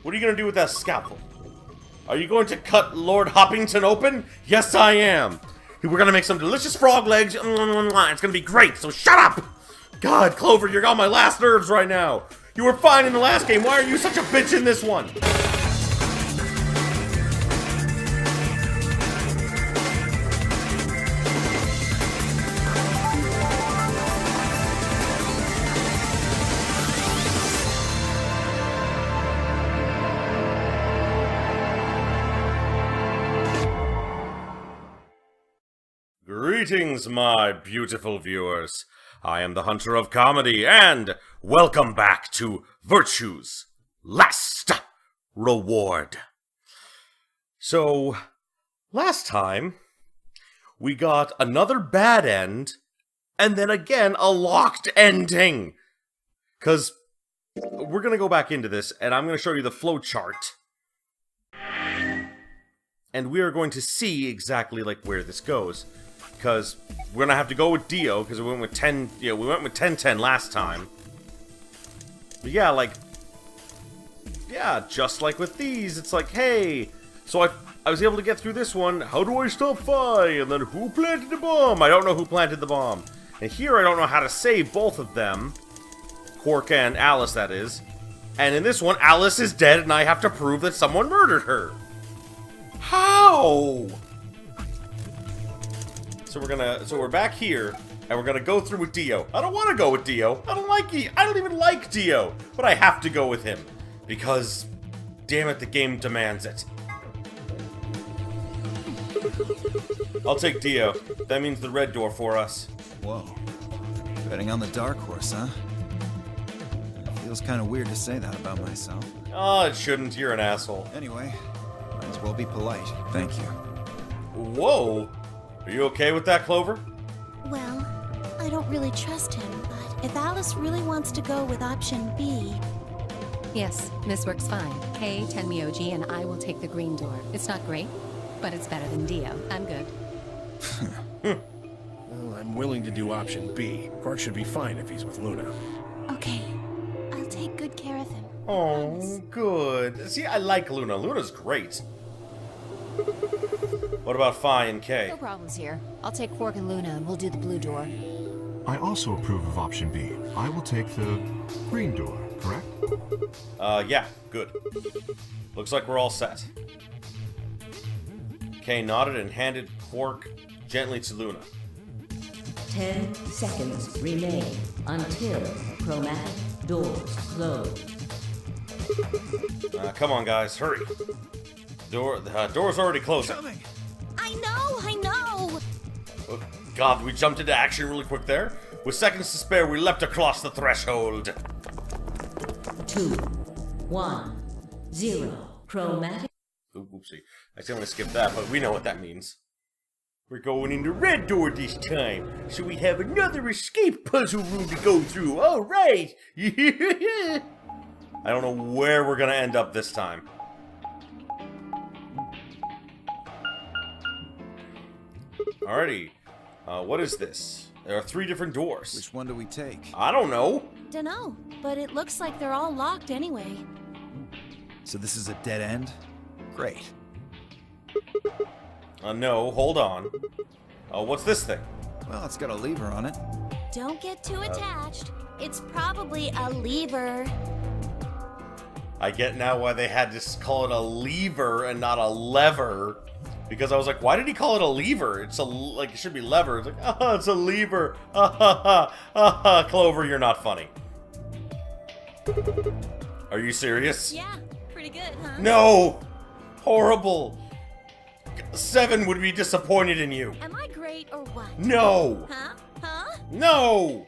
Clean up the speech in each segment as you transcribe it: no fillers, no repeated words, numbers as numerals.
What are you gonna do with that scalpel? Are you going to cut Lord Hoppington open? Yes, I am. We're gonna make some delicious frog legs. It's gonna be great, so shut up! God, Clover, you're on my last nerves right now. You were fine in the last game. Why are you such a bitch in this one? Greetings, my beautiful viewers. I am the Hunter of Comedy, and welcome back to Virtue's Last Reward. So, last time, we got another bad end, and then again, a locked ending. Because we're going to go back into this, and I'm going to show you the flow chart. And we are going to see exactly like where this goes. Because we're gonna have to go with Dio, because we went with 10. Yeah, we went with 10-10 last time. But yeah, like, yeah, just like with these, it's like, hey, so I was able to get through this one. How do I stop Fi? And then who planted the bomb? I don't know who planted the bomb. And here I don't know how to save both of them, Quark and Alice, that is. And in this one, Alice is dead, and I have to prove that someone murdered her. How? So we're back here, and we're gonna go through with Dio. I don't want to go with Dio. I don't even like Dio, but I have to go with him because, damn it, the game demands it. I'll take Dio. That means the red door for us. Whoa, betting on the dark horse, huh? It feels kind of weird to say that about myself. Oh, it shouldn't. You're an asshole. Anyway, might as well be polite. Thank you. Whoa. Are you okay with that, Clover? Well, I don't really trust him, but if Alice really wants to go with option B... Yes, this works fine. Kay, 10 Myoji, and I will take the green door. It's not great, but it's better than Dio. I'm good. Well, I'm willing to do option B. Quark should be fine if he's with Luna. Okay, I'll take good care of him. Oh, good. See, I like Luna. Luna's great. What about Fi and Kay? No problems here. I'll take Quark and Luna and we'll do the blue door. I also approve of option B. I will take the green door, correct? Yeah, good. Looks like we're all set. Kay nodded and handed Quark gently to Luna. 10 seconds remain until chromatic doors close. Come on, guys, hurry. The door's already closing. Coming. I know! Oh, God, we jumped into action really quick there. With seconds to spare, we leapt across the threshold. 2, 1, 0. Chromatic. Oopsie. I think I'm gonna skip that, but we know what that means. We're going into red door this time, so we have another escape puzzle room to go through. All right. I don't know where we're gonna end up this time. Alrighty. What is this? There are 3 different doors. Which one do we take? I don't know. Dunno, but it looks like they're all locked anyway. So this is a dead end? Great. No, hold on. What's this thing? Well, it's got a lever on it. Don't get too attached. It's probably a lever. I get now why they had to call it a lever and not a lever. Because I was like, why did he call it a lever? It's like, it should be lever. It's like, oh, it's a lever. Clover, you're not funny. Are you serious? Yeah, pretty good, huh? No! Horrible. 7 would be disappointed in you. Am I great or what? No! Huh? No!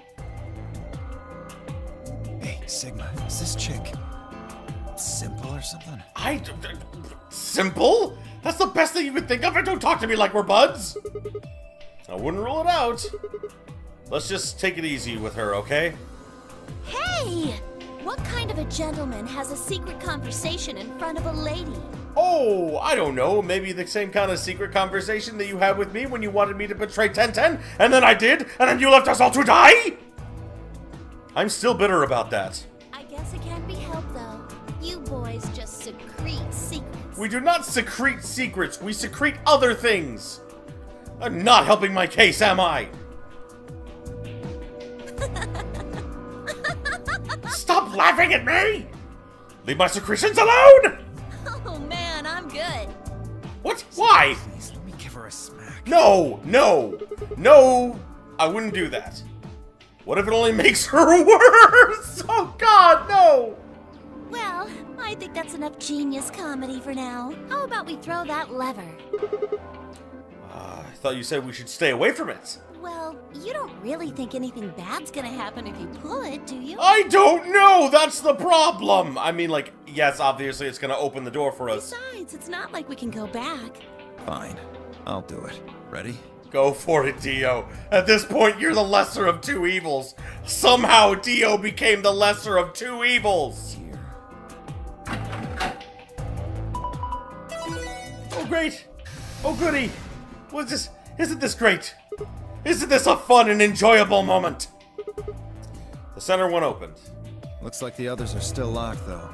Hey, Sigma, is this chick simple or something? Simple? That's the best thing you could think of, and don't talk to me like we're buds! I wouldn't rule it out. Let's just take it easy with her, okay? Hey! What kind of a gentleman has a secret conversation in front of a lady? Oh, I don't know. Maybe the same kind of secret conversation that you had with me when you wanted me to betray 1010, and then I did, and then you left us all to die? I'm still bitter about that. I guess it can't be helped, though. You boys humans just secrete secrets. We do not secrete secrets, we secrete other things! I'm not helping my case, am I? Stop laughing at me! Leave my secretions alone! Oh man, I'm good. What? Why? Please, let me give her a smack. No! No! No! I wouldn't do that. What if it only makes her worse? Oh god, no! Well, I think that's enough genius comedy for now. How about we throw that lever? I thought you said we should stay away from it. Well, you don't really think anything bad's gonna happen if you pull it, do you? I don't know! That's the problem! I mean, like, yes, obviously it's gonna open the door for us. Besides, it's not like we can go back. Fine. I'll do it. Ready? Go for it, Dio. At this point, you're the lesser of two evils. Somehow, Dio became the lesser of two evils. Here. Oh, great. Oh, goody. What's this? Isn't this great? Isn't this a fun and enjoyable moment? The center one opened. Looks like the others are still locked, though.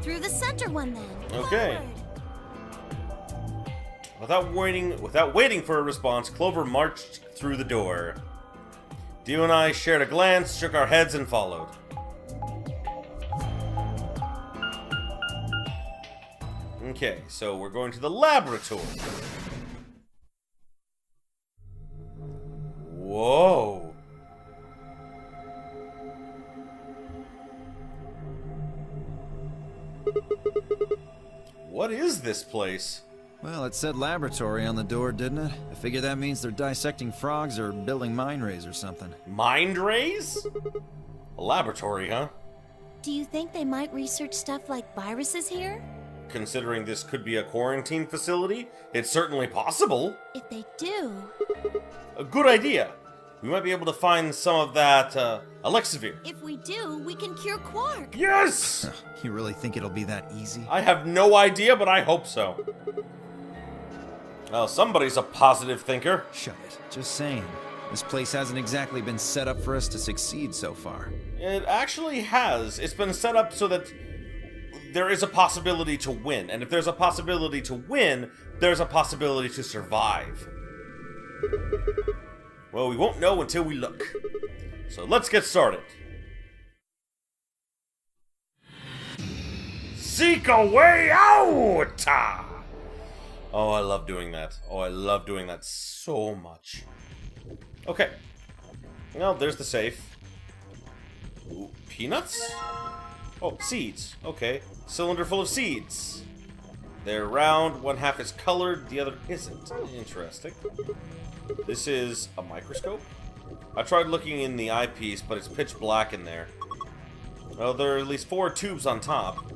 Through the center one, then. Okay. Forward. Without waiting for a response, Clover marched through the door. Dio and I shared a glance, shook our heads, and followed. Okay, so we're going to the laboratory. Whoa. What is this place? Well, it said laboratory on the door, didn't it? I figure that means they're dissecting frogs or building mind rays or something. Mind rays? A laboratory, huh? Do you think they might research stuff like viruses here? Considering this could be a quarantine facility, it's certainly possible. If they do... A good idea. We might be able to find some of that, Elixivir. If we do, we can cure Quark. Yes! You really think it'll be that easy? I have no idea, but I hope so. Well, somebody's a positive thinker. Shut it. Just saying. This place hasn't exactly been set up for us to succeed so far. It actually has. It's been set up so that there is a possibility to win. And if there's a possibility to win, there's a possibility to survive. Well, we won't know until we look. So let's get started. Seek a way out! Oh, I love doing that. Oh, I love doing that so much. Okay. Well, there's the safe. Ooh, peanuts? Oh, seeds. Okay. Cylinder full of seeds. They're round, one half is colored, the other isn't. Interesting. This is a microscope? I tried looking in the eyepiece, but it's pitch black in there. Well, there are at least 4 tubes on top.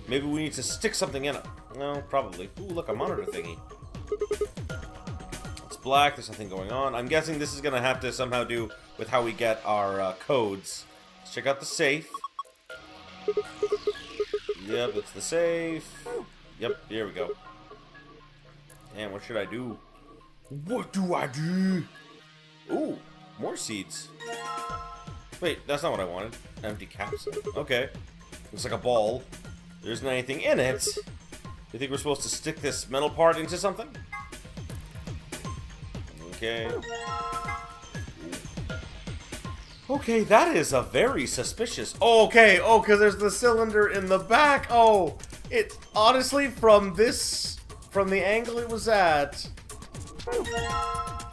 Maybe we need to stick something in it. No, probably. Ooh, look, a monitor thingy. It's black, there's nothing going on. I'm guessing this is gonna have to somehow do with how we get our codes. Let's check out the safe. Yep, it's the safe. Yep, here we go. Damn, what should I do? What do I do? Ooh, more seeds. Wait, that's not what I wanted. Empty capsule. Okay. Looks like a ball. There isn't anything in it. You think we're supposed to stick this metal part into something? Okay. Okay, that is a very suspicious... Oh, okay, oh, because there's the cylinder in the back. Oh, it... Honestly, from the angle it was at...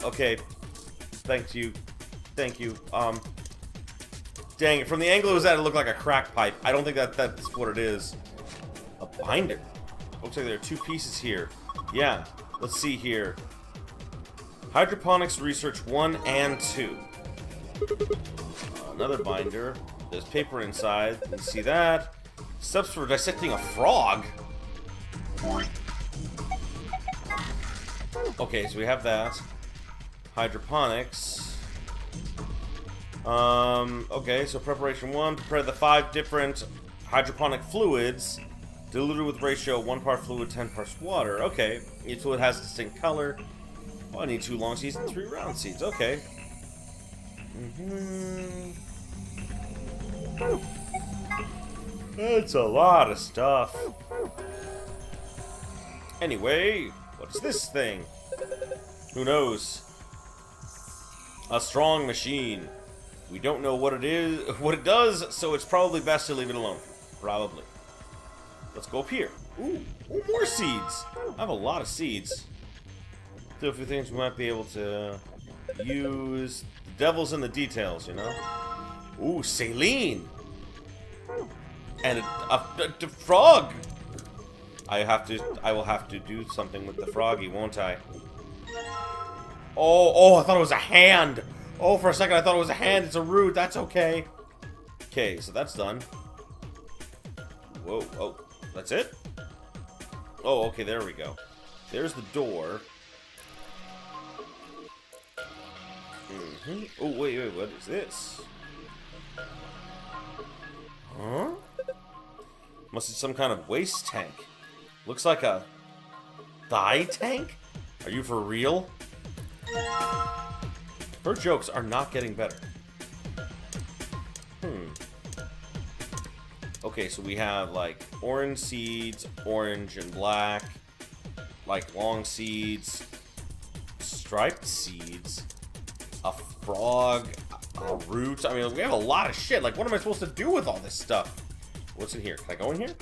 Okay. Thank you. Thank you. Dang it, from the angle it was at, it looked like a crack pipe. I don't think that's what it is. A binder. Looks like there are 2 pieces here. Yeah, let's see here. Hydroponics Research 1 and 2. Another binder. There's paper inside. You can see that. Steps for dissecting a frog. Okay, so we have that. Hydroponics. Okay, so preparation 1. Prepare the 5 different hydroponic fluids. Diluted with ratio 1 part fluid, 10 parts water. Okay, each fluid has a distinct color. Oh, I need 2 long seeds and 3 round seeds. Okay. That's a lot of stuff. Anyway, what's this thing? Who knows? A strong machine. We don't know what it is, what it does, so it's probably best to leave it alone. Probably. Let's go up here. Ooh, more seeds. I have a lot of seeds. Still a few things we might be able to use. The devil's in the details, you know? Ooh, saline. And a frog. I will have to do something with the froggy, won't I? Oh, I thought it was a hand. Oh, for a second I thought it was a hand. It's a root. That's okay. Okay, so that's done. Whoa, oh, that's it? Oh, okay, there we go. There's the door. Oh, wait, what is this? Huh? Must be some kind of waste tank. Looks like a dye tank? Are you for real? Her jokes are not getting better. Okay, so we have like orange seeds, orange and black, like long seeds, striped seeds, a frog, a root. I mean, we have a lot of shit. Like, what am I supposed to do with all this stuff? What's in here? Can I go in here?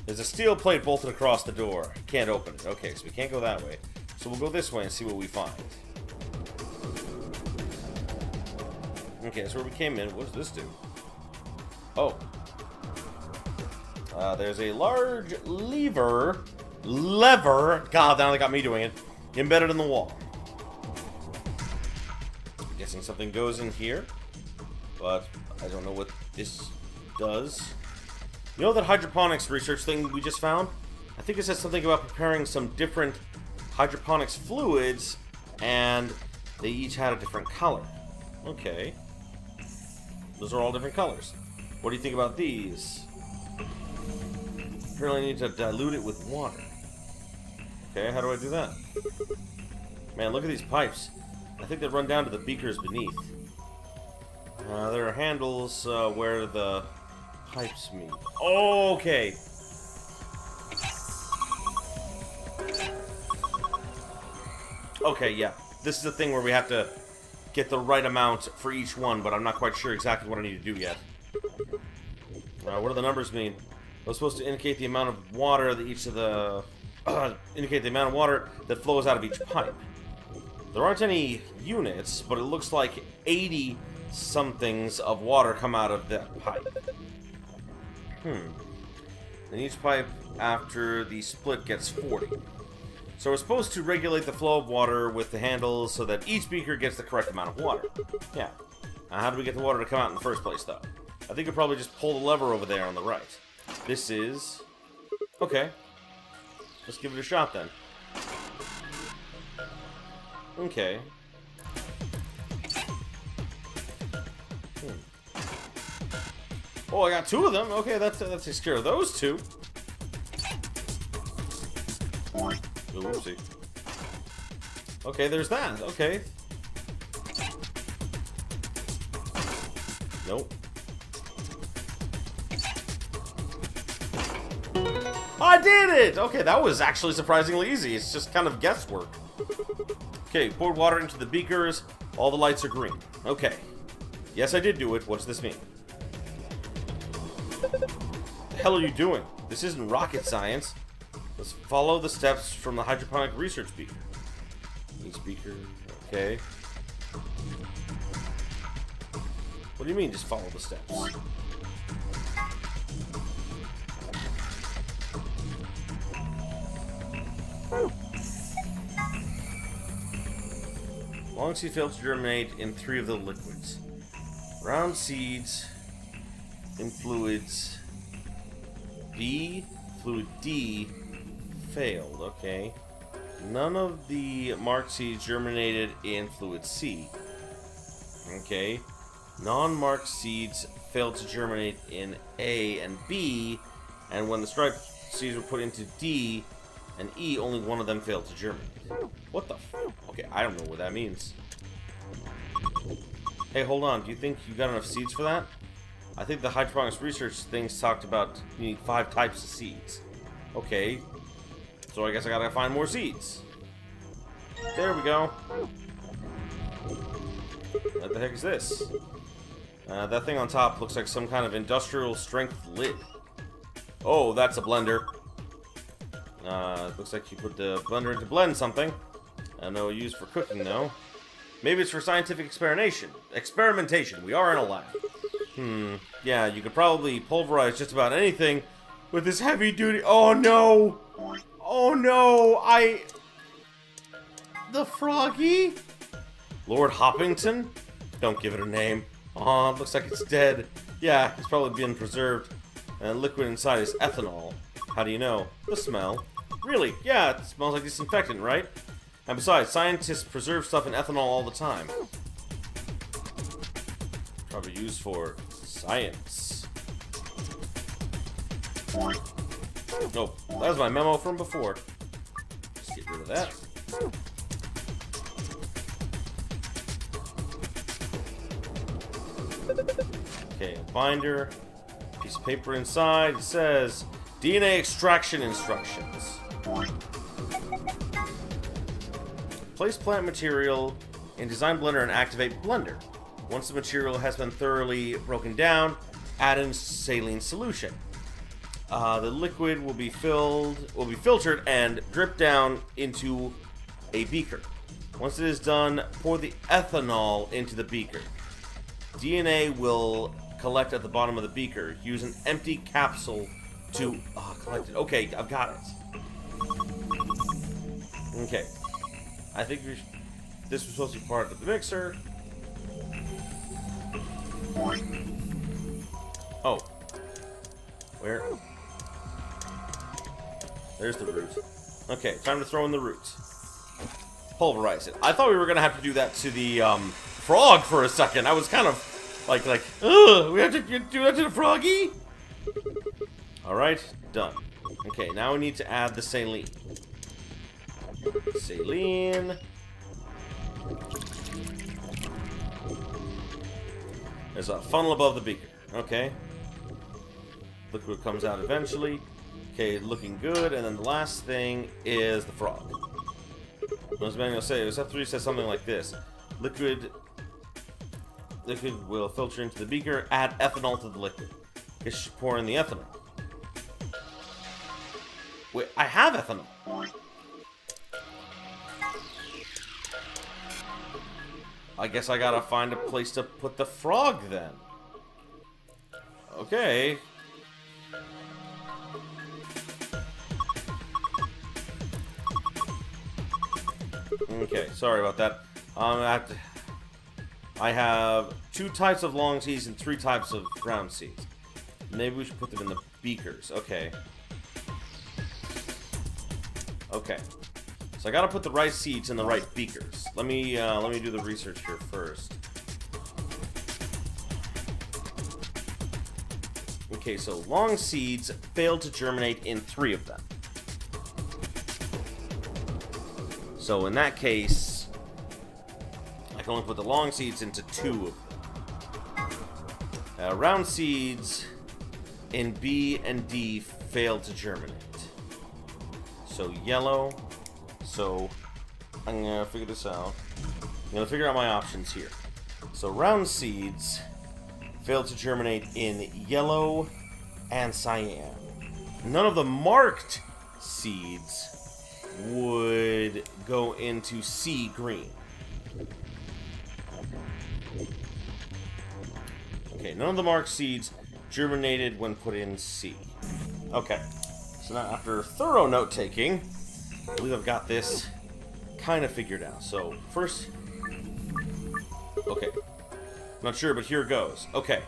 There's a steel plate bolted across the door. Can't open it. Okay, so we can't go that way. So we'll go this way and see what we find. Okay, that's where we came in. What does this do? Oh. There's a large lever. God, now they got me doing it. Embedded in the wall. I'm guessing something goes in here. But I don't know what this does. You know that hydroponics research thing we just found? I think it says something about preparing some different hydroponics fluids, and they each had a different color. Okay. Those are all different colors. What do you think about these? Apparently I need to dilute it with water. Okay, how do I do that? Man, look at these pipes. I think they run down to the beakers beneath. There are handles where the pipes meet. Okay. Okay, yeah. This is the thing where we have to get the right amount for each one, but I'm not quite sure exactly what I need to do yet. What do the numbers mean? They're supposed to indicate the amount of water that each of the indicate the amount of water that flows out of each pipe. There aren't any units, but it looks like 80 somethings of water come out of that pipe. And each pipe after the split gets 40. So we're supposed to regulate the flow of water with the handles so that each beaker gets the correct amount of water. Yeah. Now how do we get the water to come out in the first place, though? I think you'll probably just pull the lever over there on the right. This is... Okay. Let's give it a shot, then. Okay. Oh, I got two of them. Okay, that takes care of those two. Oh, whoopsie. Okay, there's that. Okay. Nope. I did it! Okay, that was actually surprisingly easy. It's just kind of guesswork. Okay, poured water into the beakers. All the lights are green. Okay. Yes, I did do it. What does this mean? What the hell are you doing? This isn't rocket science. Let's follow the steps from the hydroponic research beaker. Each beaker, okay. What do you mean, just follow the steps? Long seed failed to germinate in 3 of the liquids. Round seeds in fluids B, fluid D failed, okay. None of the marked seeds germinated in fluid C. Okay. Non-marked seeds failed to germinate in A and B, and when the striped seeds were put into D and E, only one of them failed to germinate. What the f... Okay, I don't know what that means. Hey, hold on. Do you think you got enough seeds for that? I think the hydroponics research things talked about you need 5 types of seeds. Okay. So I guess I gotta find more seeds. There we go. What the heck is this? That thing on top looks like some kind of industrial strength lid. Oh, that's a blender. Looks like you put the blender in to blend something. I know used for cooking though. Maybe it's for scientific experimentation. We are in a lab. Yeah, you could probably pulverize just about anything with this heavy duty. Oh no! Oh no! The froggy? Lord Hoppington? Don't give it a name. Aw, it looks like it's dead. Yeah, it's probably been preserved. And liquid inside is ethanol. How do you know? The smell. Really? Yeah, it smells like disinfectant, right? And besides, scientists preserve stuff in ethanol all the time. Probably used for science. Oh, that was my memo from before. Just get rid of that. Okay, a binder. Piece of paper inside. It says DNA extraction instructions. Place plant material in design blender and activate blender. Once the material has been thoroughly broken down, add in saline solution. The liquid will be filtered and dripped down into a beaker. Once it is done, pour the ethanol into the beaker. DNA will collect at the bottom of the beaker. Use an empty capsule to collect it. Okay, I've got it. Okay. I think this was supposed to be part of the mixer. Oh. Where? There's the root. Okay, time to throw in the roots. Pulverize it. I thought we were going to have to do that to the frog for a second. I was kind of like, ugh, we have to do that to the froggy? Alright, done. Okay, now we need to add the saline. Saline. There's a funnel above the beaker. Okay. Liquid comes out eventually. Okay, looking good. And then the last thing is the frog. What was manual say? Step 3 says something like this. Liquid will filter into the beaker. Add ethanol to the liquid. Guess you should pour in the ethanol. Wait, I have ethanol. I guess I gotta find a place to put the frog then. Okay. Okay, sorry about that. I have 2 types of long seeds and 3 types of round seeds. Maybe we should put them in the beakers. Okay. Okay. So I gotta put the right seeds in the right beakers. Let me do the research here first. Okay, so long seeds failed to germinate in 3 of them. So in that case, I can only put the long seeds into 2 of them. Round seeds in B and D failed to germinate. So yellow. So I'm gonna figure this out. I'm gonna figure out my options here. So round seeds failed to germinate in yellow and cyan. None of the marked seeds would go into C, green. Okay, none of the marked seeds germinated when put in C. Okay, so now after thorough note-taking, I believe I've got this kind of figured out. So, first... Okay. Not sure, but here goes. Okay.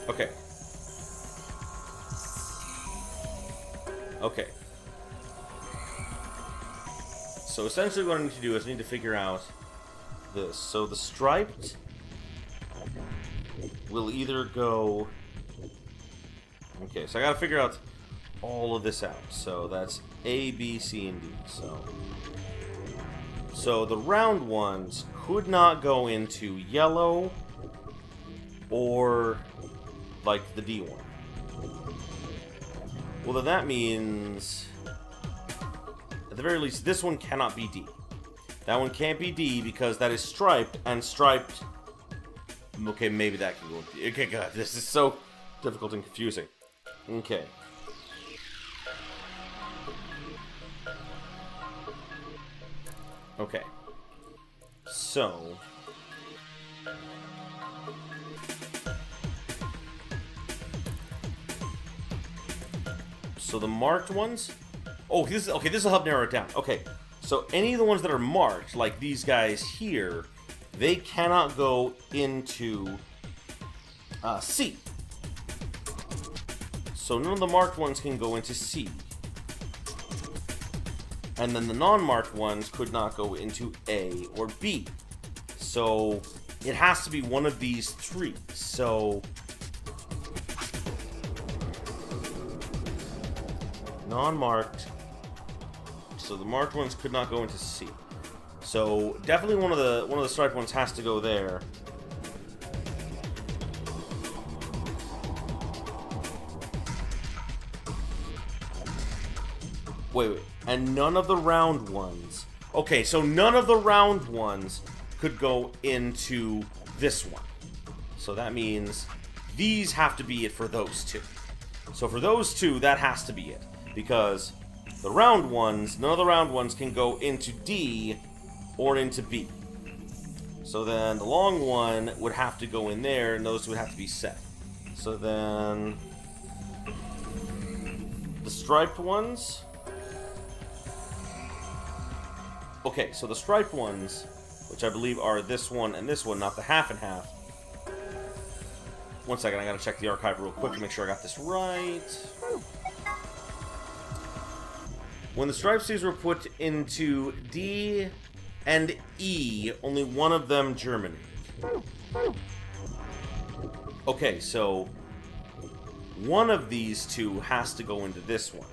Okay. Okay. So essentially what I need to do is I need to figure out this. So the striped will either go... Okay, so I gotta figure out all of this out. So that's A, B, C, and D. So the round ones could not go into yellow or like the D one. Well, then that means, at the very least, this one cannot be D. That one can't be D because that is striped, and striped... Okay, maybe that can go with D. Okay, God, this is so difficult and confusing. Okay. Okay. So... So the marked ones... Oh, this will help narrow it down. Okay, so any of the ones that are marked, like these guys here, they cannot go into C. So none of the marked ones can go into C. And then the non-marked ones could not go into A or B. So it has to be one of these three. So... non-marked. So the marked ones could not go into C. So definitely one of the striped ones has to go there. Wait. And none of the round ones. Okay, so none of the round ones could go into this one. So that means these have to be it for those two. So for those two, that has to be it. Because the round ones, none of the round ones can go into D or into B. So then the long one would have to go in there, and those would have to be set. So then the striped ones. Okay, so the striped ones, which I believe are this one and this one, not the half and half. One second, I gotta check the archive real quick to make sure I got this right. When the striped C's were put into D and E, only one of them germinated. Okay, so one of these two has to go into this one.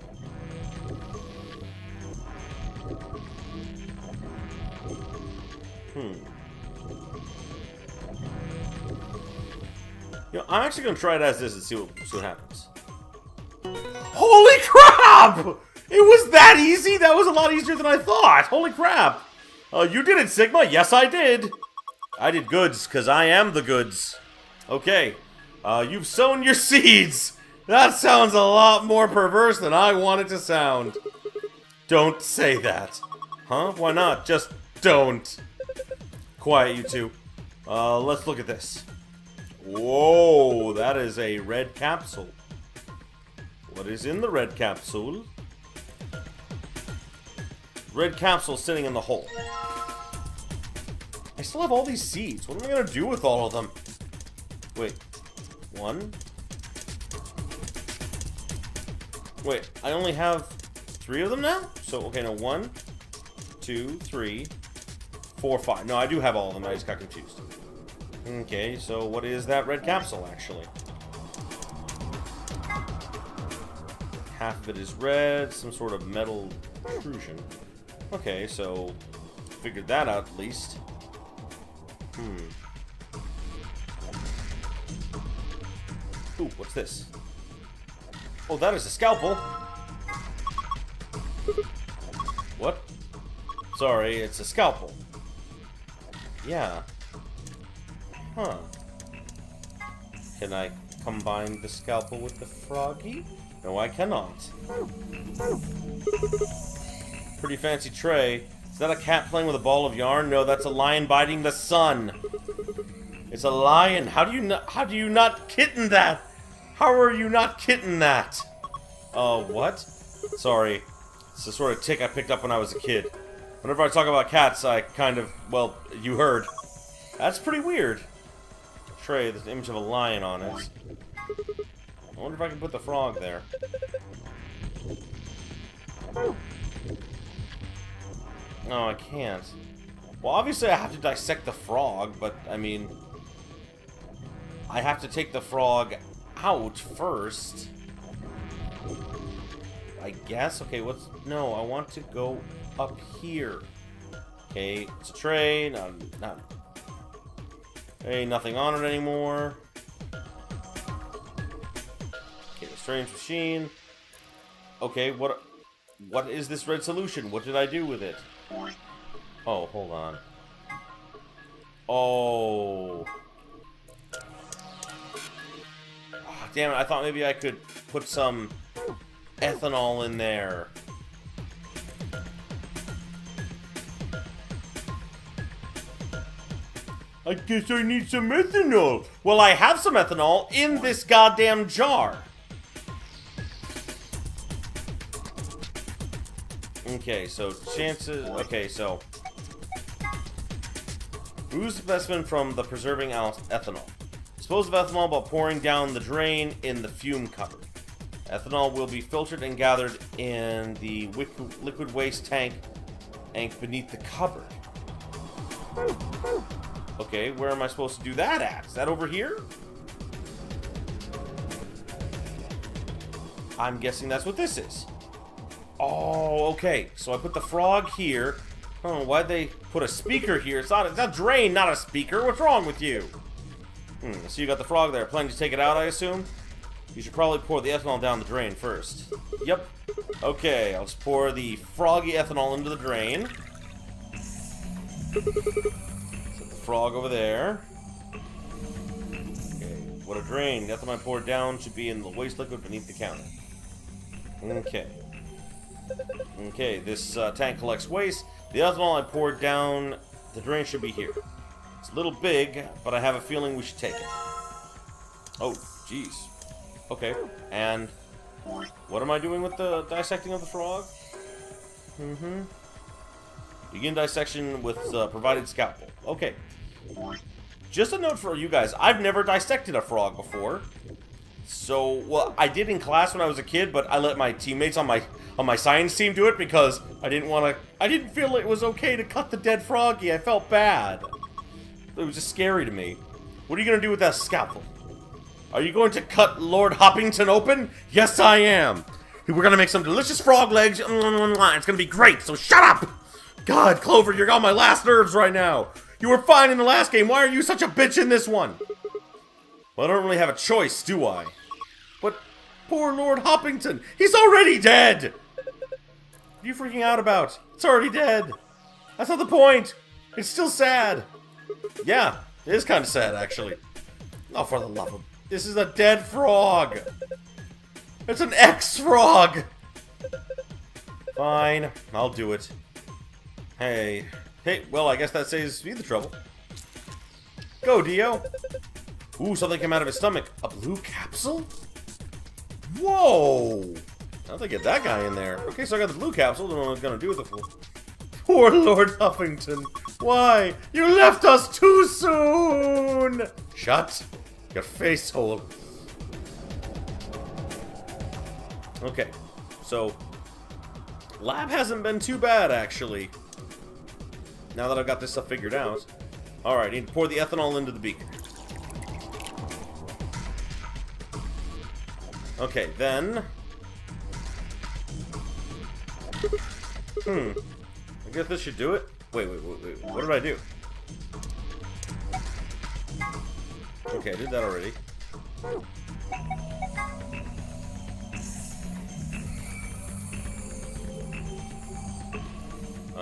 You know, I'm actually going to try it as this and see what happens. Holy crap! It was that easy? That was a lot easier than I thought. Holy crap. You did it, Sigma. Yes, I did. I did goods, because I am the goods. Okay. You've sown your seeds. That sounds a lot more perverse than I want it to sound. Don't say that. Huh? Why not? Just don't. Quiet, you two. Let's look at this. Whoa, that is a red capsule. What is in the red capsule? Red capsule sitting in the hole. I still have all these seeds. What am I going to do with all of them? Wait. One. Wait, I only have 3 of them now? So, okay, no. 1, 2, 3, 4, 5. No, I do have all of them. I just got confused. Okay, so what is that red capsule, actually? Half of it is red, some sort of metal protrusion. Okay, so figured that out at least. Ooh, what's this? Oh, that is a scalpel. What? Sorry, it's a scalpel. Yeah. Huh. Can I combine the scalpel with the froggy? No, I cannot. Pretty fancy tray. Is that a cat playing with a ball of yarn? No, that's a lion biting the sun. It's a lion. How do you not kitten that? How are you not kitten that? What? Sorry. It's a sort of tick I picked up when I was a kid. Whenever I talk about cats, I kind of, well, you heard. That's pretty weird. Tray, there's an image of a lion on it. I wonder if I can put the frog there. No, I can't. Well, obviously I have to dissect the frog, but, I mean... I have to take the frog out first. I guess? Okay, what's... No, I want to go up here. Okay, it's a tray, not... Hey, nothing on it anymore. Okay, the strange machine. Okay, what is this red solution? What did I do with it? Oh, hold on. Oh. Oh, damn it, I thought maybe I could put some ethanol in there. I guess I need some ethanol. Well, I have some ethanol in this goddamn jar. Okay, so chances... Okay, so... Ooze specimen from the preserving ethanol. Dispose of ethanol by pouring down the drain in the fume cupboard. Ethanol will be filtered and gathered in the liquid waste tank beneath the cupboard. Okay, where am I supposed to do that at? Is that over here? I'm guessing that's what this is. Oh, okay. So I put the frog here. I don't know why'd they put a speaker here. It's a drain, not a speaker. What's wrong with you? So you got the frog there. Planning to take it out, I assume? You should probably pour the ethanol down the drain first. Yep. Okay, I'll just pour the froggy ethanol into the drain. Set the frog over there. Okay, what a drain. The ethanol I poured down should be in the waste liquid beneath the counter. Okay. Okay, this tank collects waste. The ethanol I poured down the drain should be here. It's a little big, but I have a feeling we should take it. Oh, jeez. Okay, and what am I doing with the dissecting of the frog? Begin dissection with provided scalpel. Okay. Just a note for you guys, I've never dissected a frog before. So, well, I did in class when I was a kid, but I let my teammates on my science team do it because I didn't feel it was okay to cut the dead froggy. I felt bad. It was just scary to me. What are you gonna do with that scalpel? Are you going to cut Lord Hoppington open? Yes, I am. We're gonna make some delicious frog legs. It's gonna be great, so shut up! God, Clover, you're on my last nerves right now. You were fine in the last game. Why are you such a bitch in this one? Well, I don't really have a choice, do I? But poor Lord Hoppington, he's already dead! What are you freaking out about? It's already dead. That's not the point. It's still sad. Yeah, it is kind of sad, actually. Oh, for the love of... This is a dead frog. It's an ex-frog. Fine, I'll do it. Hey, well, I guess that saves me the trouble. Go, Dio. Ooh, something came out of his stomach. A blue capsule? Whoa! How'd they get that guy in there? Okay, so I got the blue capsule. Don't know what I'm gonna do with it. Poor Lord Huffington. Why? You left us too soon! Shut your face hole. Okay, so lab hasn't been too bad, actually. Now that I've got this stuff figured out. Alright, need to pour the ethanol into the beaker. Okay, then... I guess this should do it. Wait. What did I do? Okay, I did that already.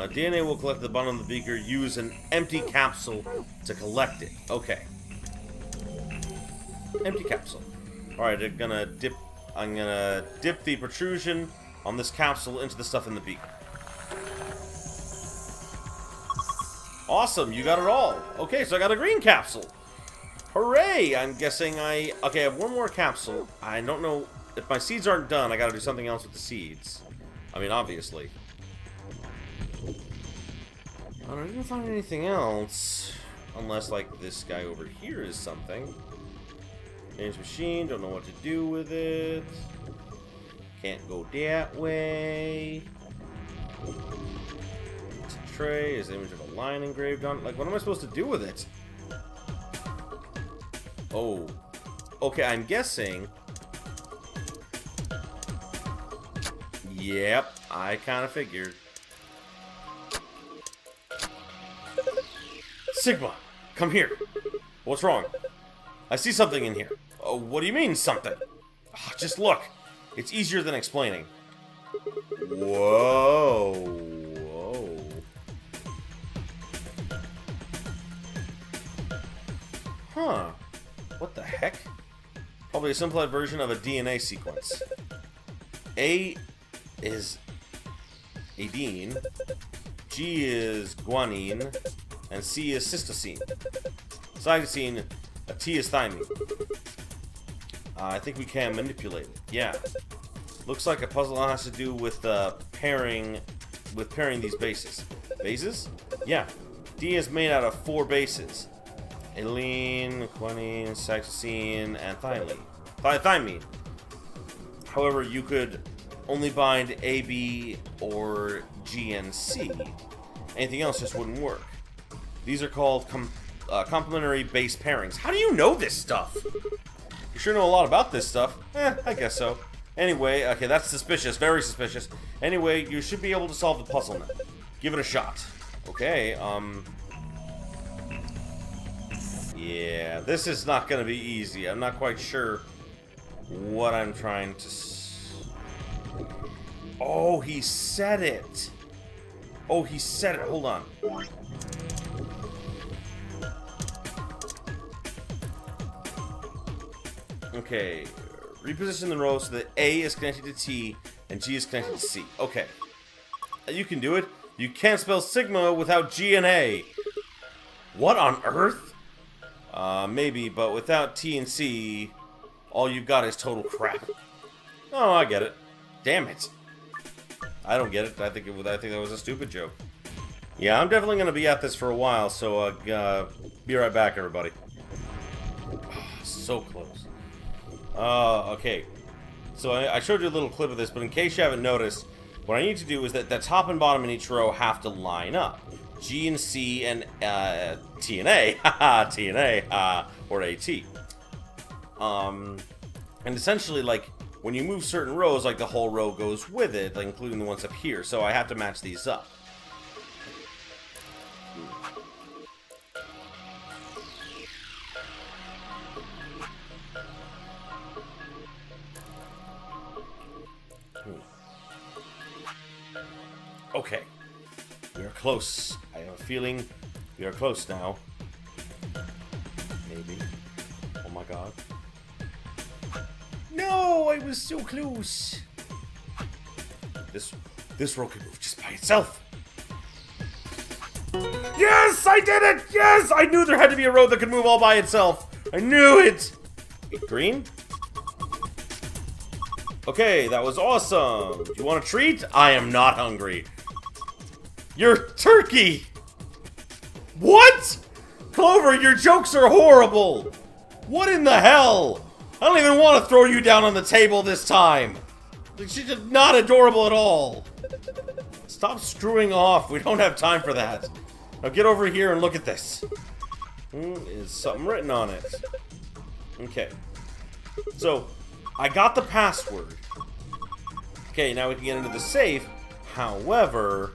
DNA will collect the bottom of the beaker. Use an empty capsule to collect it. Okay. Empty capsule. Alright, I'm gonna dip the protrusion on this capsule into the stuff in the beaker. Awesome, you got it all. Okay, so I got a green capsule. Hooray! I'm guessing okay, I have one more capsule. I don't know if my seeds aren't done. I gotta do something else with the seeds. I mean, obviously. I didn't find anything else. Unless, like, this guy over here is something. Change machine, don't know what to do with it. Can't go that way. It's a tray, is the image of a lion engraved on it. Like, what am I supposed to do with it? Oh. Okay, I'm guessing. Yep, I kind of figured. Sigma, come here. What's wrong? I see something in here. Oh, what do you mean, something? Oh, just look. It's easier than explaining. Whoa. Whoa. Huh. What the heck? Probably a simplified version of a DNA sequence. A is adenine, G is guanine, and C is cytosine. Cytosine, a T is thymine. I think we can manipulate it. Yeah. Looks like a puzzle has to do with pairing these bases. Bases? Yeah. D is made out of 4 bases. Adenine, guanine, cytosine, and thymine. However, you could only bind A, B, or G and C. Anything else just wouldn't work. These are called complementary base pairings. How do you know this stuff? You sure know a lot about this stuff. I guess so. Anyway, okay, that's suspicious. Very suspicious. Anyway, you should be able to solve the puzzle now. Give it a shot. Okay, yeah, this is not gonna be easy. I'm not quite sure what I'm trying to... Oh, he said it! Oh, he said it. Hold on. Okay. Reposition the row so that A is connected to T and G is connected to C. Okay. You can do it. You can't spell Sigma without G and A. What on earth? Maybe, but without T and C, all you've got is total crap. Oh, I get it. Damn it. I don't get it. I think that was a stupid joke. Yeah, I'm definitely going to be at this for a while, so be right back, everybody. So close. Okay. So I showed you a little clip of this, but in case you haven't noticed, what I need to do is that the top and bottom in each row have to line up. G and C and T and A. Haha, T and A. Or AT. And essentially, like, when you move certain rows, like, the whole row goes with it, like, including the ones up here. So I have to match these up. Okay. We are close. I have a feeling we are close now. Maybe. Oh my god. No, I was so close. This row can move just by itself. Yes, I did it! Yes! I knew there had to be a row that could move all by itself. I knew it! Green? Okay, that was awesome. Do you want a treat? I am not hungry. You're turkey! What? Clover, your jokes are horrible! What in the hell? I don't even want to throw you down on the table this time! She's not adorable at all! Stop screwing off, we don't have time for that. Now get over here and look at this. Is something written on it. Okay. So, I got the password. Okay, now we can get into the safe. However,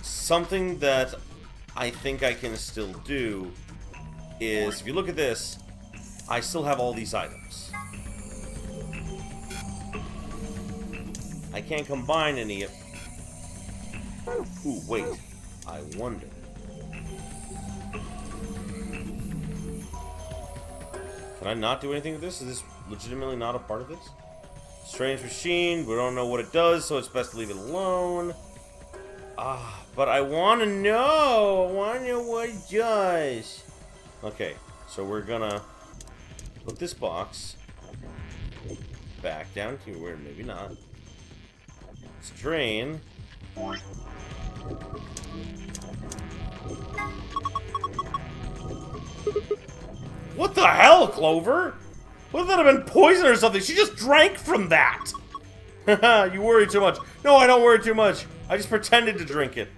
something that I think I can still do is, if you look at this, I still have all these items. I can't combine any of... Ooh, wait. I wonder. Can I not do anything with this? Is this legitimately not a part of this? Strange machine. We don't know what it does, so it's best to leave it alone. But I want to know. I want to know what it does. Okay, so we're gonna put this box back down to where maybe not. Let's drain. What the hell, Clover? Would that have been poison or something? She just drank from that! Haha, you worry too much. No, I don't worry too much. I just pretended to drink it.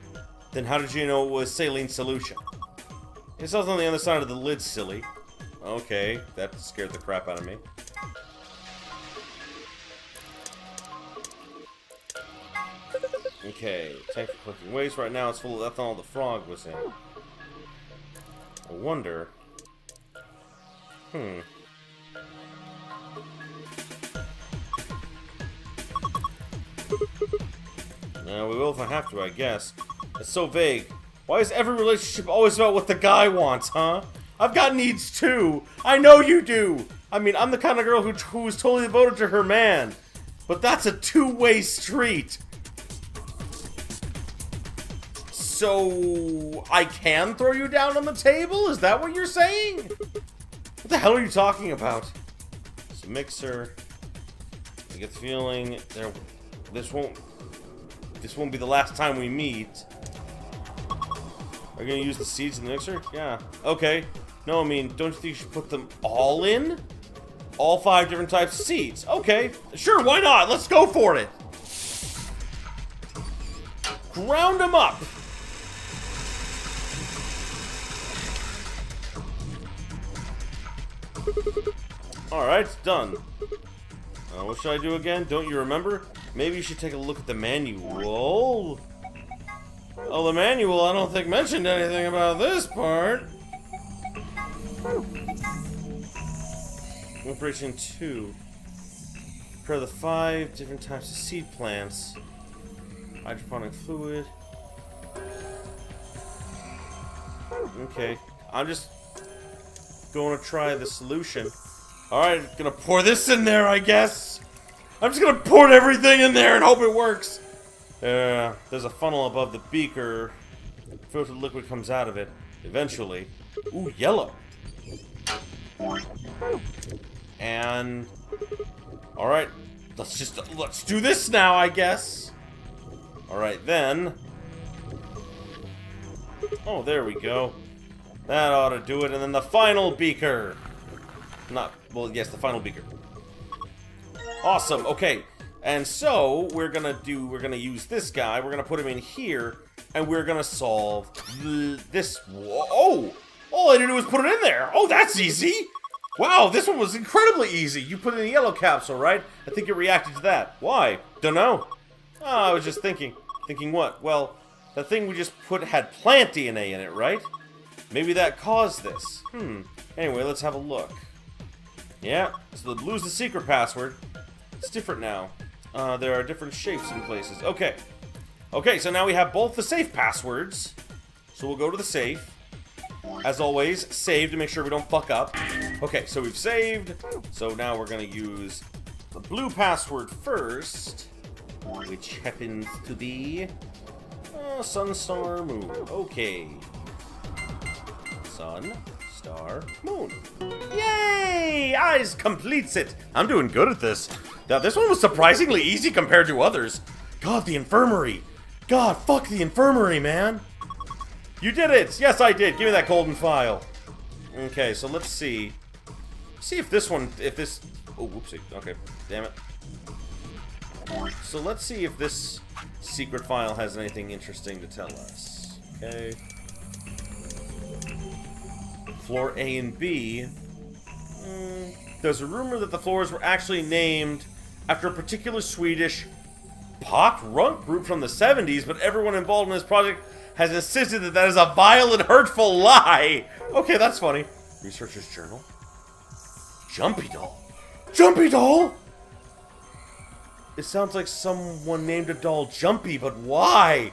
Then how did you know it was saline solution? It says on the other side of the lid, silly. Okay, that scared the crap out of me. Okay, tank for collecting waste. Right now it's full of ethanol the frog was in. I wonder... No, we will if I have to, I guess. It's so vague. Why is every relationship always about what the guy wants, huh? I've got needs too. I know you do. I mean, I'm the kind of girl who is totally devoted to her man. But that's a two-way street. So, I can throw you down on the table? Is that what you're saying? What the hell are you talking about? It's a mixer. I get the feeling this won't be the last time we meet. Are you gonna use the seeds in the mixer? Yeah. Okay. No, I mean, don't you think you should put them all in? All 5 different types of seeds. Okay. Sure, why not? Let's go for it. Ground them up. Alright, done. What should I do again? Don't you remember? Maybe you should take a look at the manual. Oh, the manual I don't think mentioned anything about this part. Information 2. Prepare the 5 different types of seed plants. Hydroponic fluid. Okay. I'm just going to try the solution. Alright, gonna pour this in there, I guess. I'm just gonna pour everything in there and hope it works. There's a funnel above the beaker. Filtered liquid comes out of it. Eventually. Ooh, yellow. And... Alright, let's do this now, I guess. Alright, then. Oh, there we go. That ought to do it. And then the final beaker. Well, yes, the final beaker. Awesome. Okay. And so, we're gonna use this guy. We're gonna put him in here. And we're gonna solve this. Oh! All I had to do was put it in there. Oh, that's easy. Wow, this one was incredibly easy. You put in a yellow capsule, right? I think it reacted to that. Why? Dunno. Oh, I was just thinking. Thinking what? Well, the thing we just put had plant DNA in it, right? Maybe that caused this. Anyway, let's have a look. Yeah, so the blue's the secret password. It's different now. There are different shapes in places. Okay. Okay, so now we have both the safe passwords. So we'll go to the safe. As always, save to make sure we don't fuck up. Okay, so we've saved. So now we're going to use the blue password first. Which happens to be... Sun, Star, Moon. Okay. Sun, Star, Moon. Yay! Eyes completes it. I'm doing good at this. Now, this one was surprisingly easy compared to others. God, the infirmary. God, fuck the infirmary, man. You did it! Yes, I did. Give me that golden file. Okay, so let's see. See if this one, oh, whoopsie. Okay, damn it. So let's see if this secret file has anything interesting to tell us. Okay. Floor A and B. There's a rumor that the floors were actually named after a particular Swedish pop-runk group from the 70s, but everyone involved in this project has insisted that that is a vile and hurtful lie. Okay, that's funny. Researcher's journal. Jumpy doll. Jumpy doll? It sounds like someone named a doll Jumpy, but why?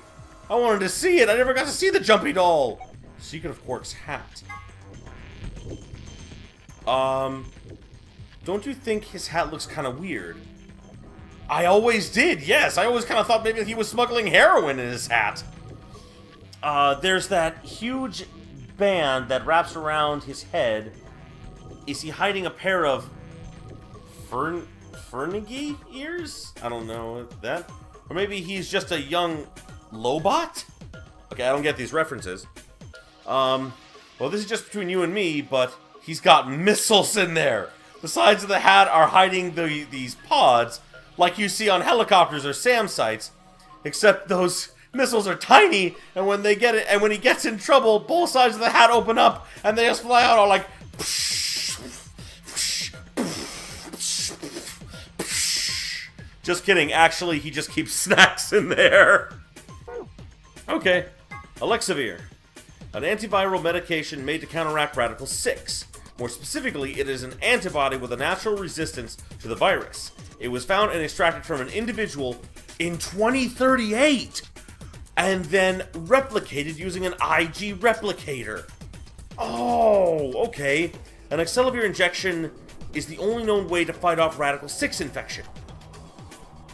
I wanted to see it. I never got to see the Jumpy doll. Secret of Quark's hat. Don't you think his hat looks kind of weird? I always did, yes. I always kind of thought maybe he was smuggling heroin in his hat. There's that huge band that wraps around his head. Is he hiding a pair of Fernigy ears? I don't know that. Or maybe he's just a young Lobot? Okay, I don't get these references. Well, this is just between you and me, but he's got missiles in there. The sides of the hat are hiding these pods, like you see on helicopters or SAM sites, except those missiles are tiny, and when they get it, and when he gets in trouble, both sides of the hat open up, and they just fly out all like. Just kidding. Actually, he just keeps snacks in there. Okay, Alexavir, an antiviral medication made to counteract Radical 6. More specifically, it is an antibody with a natural resistance to the virus. It was found and extracted from an individual in 2038 and then replicated using an IG replicator. Oh, okay. An Accelavir injection is the only known way to fight off Radical 6 infection.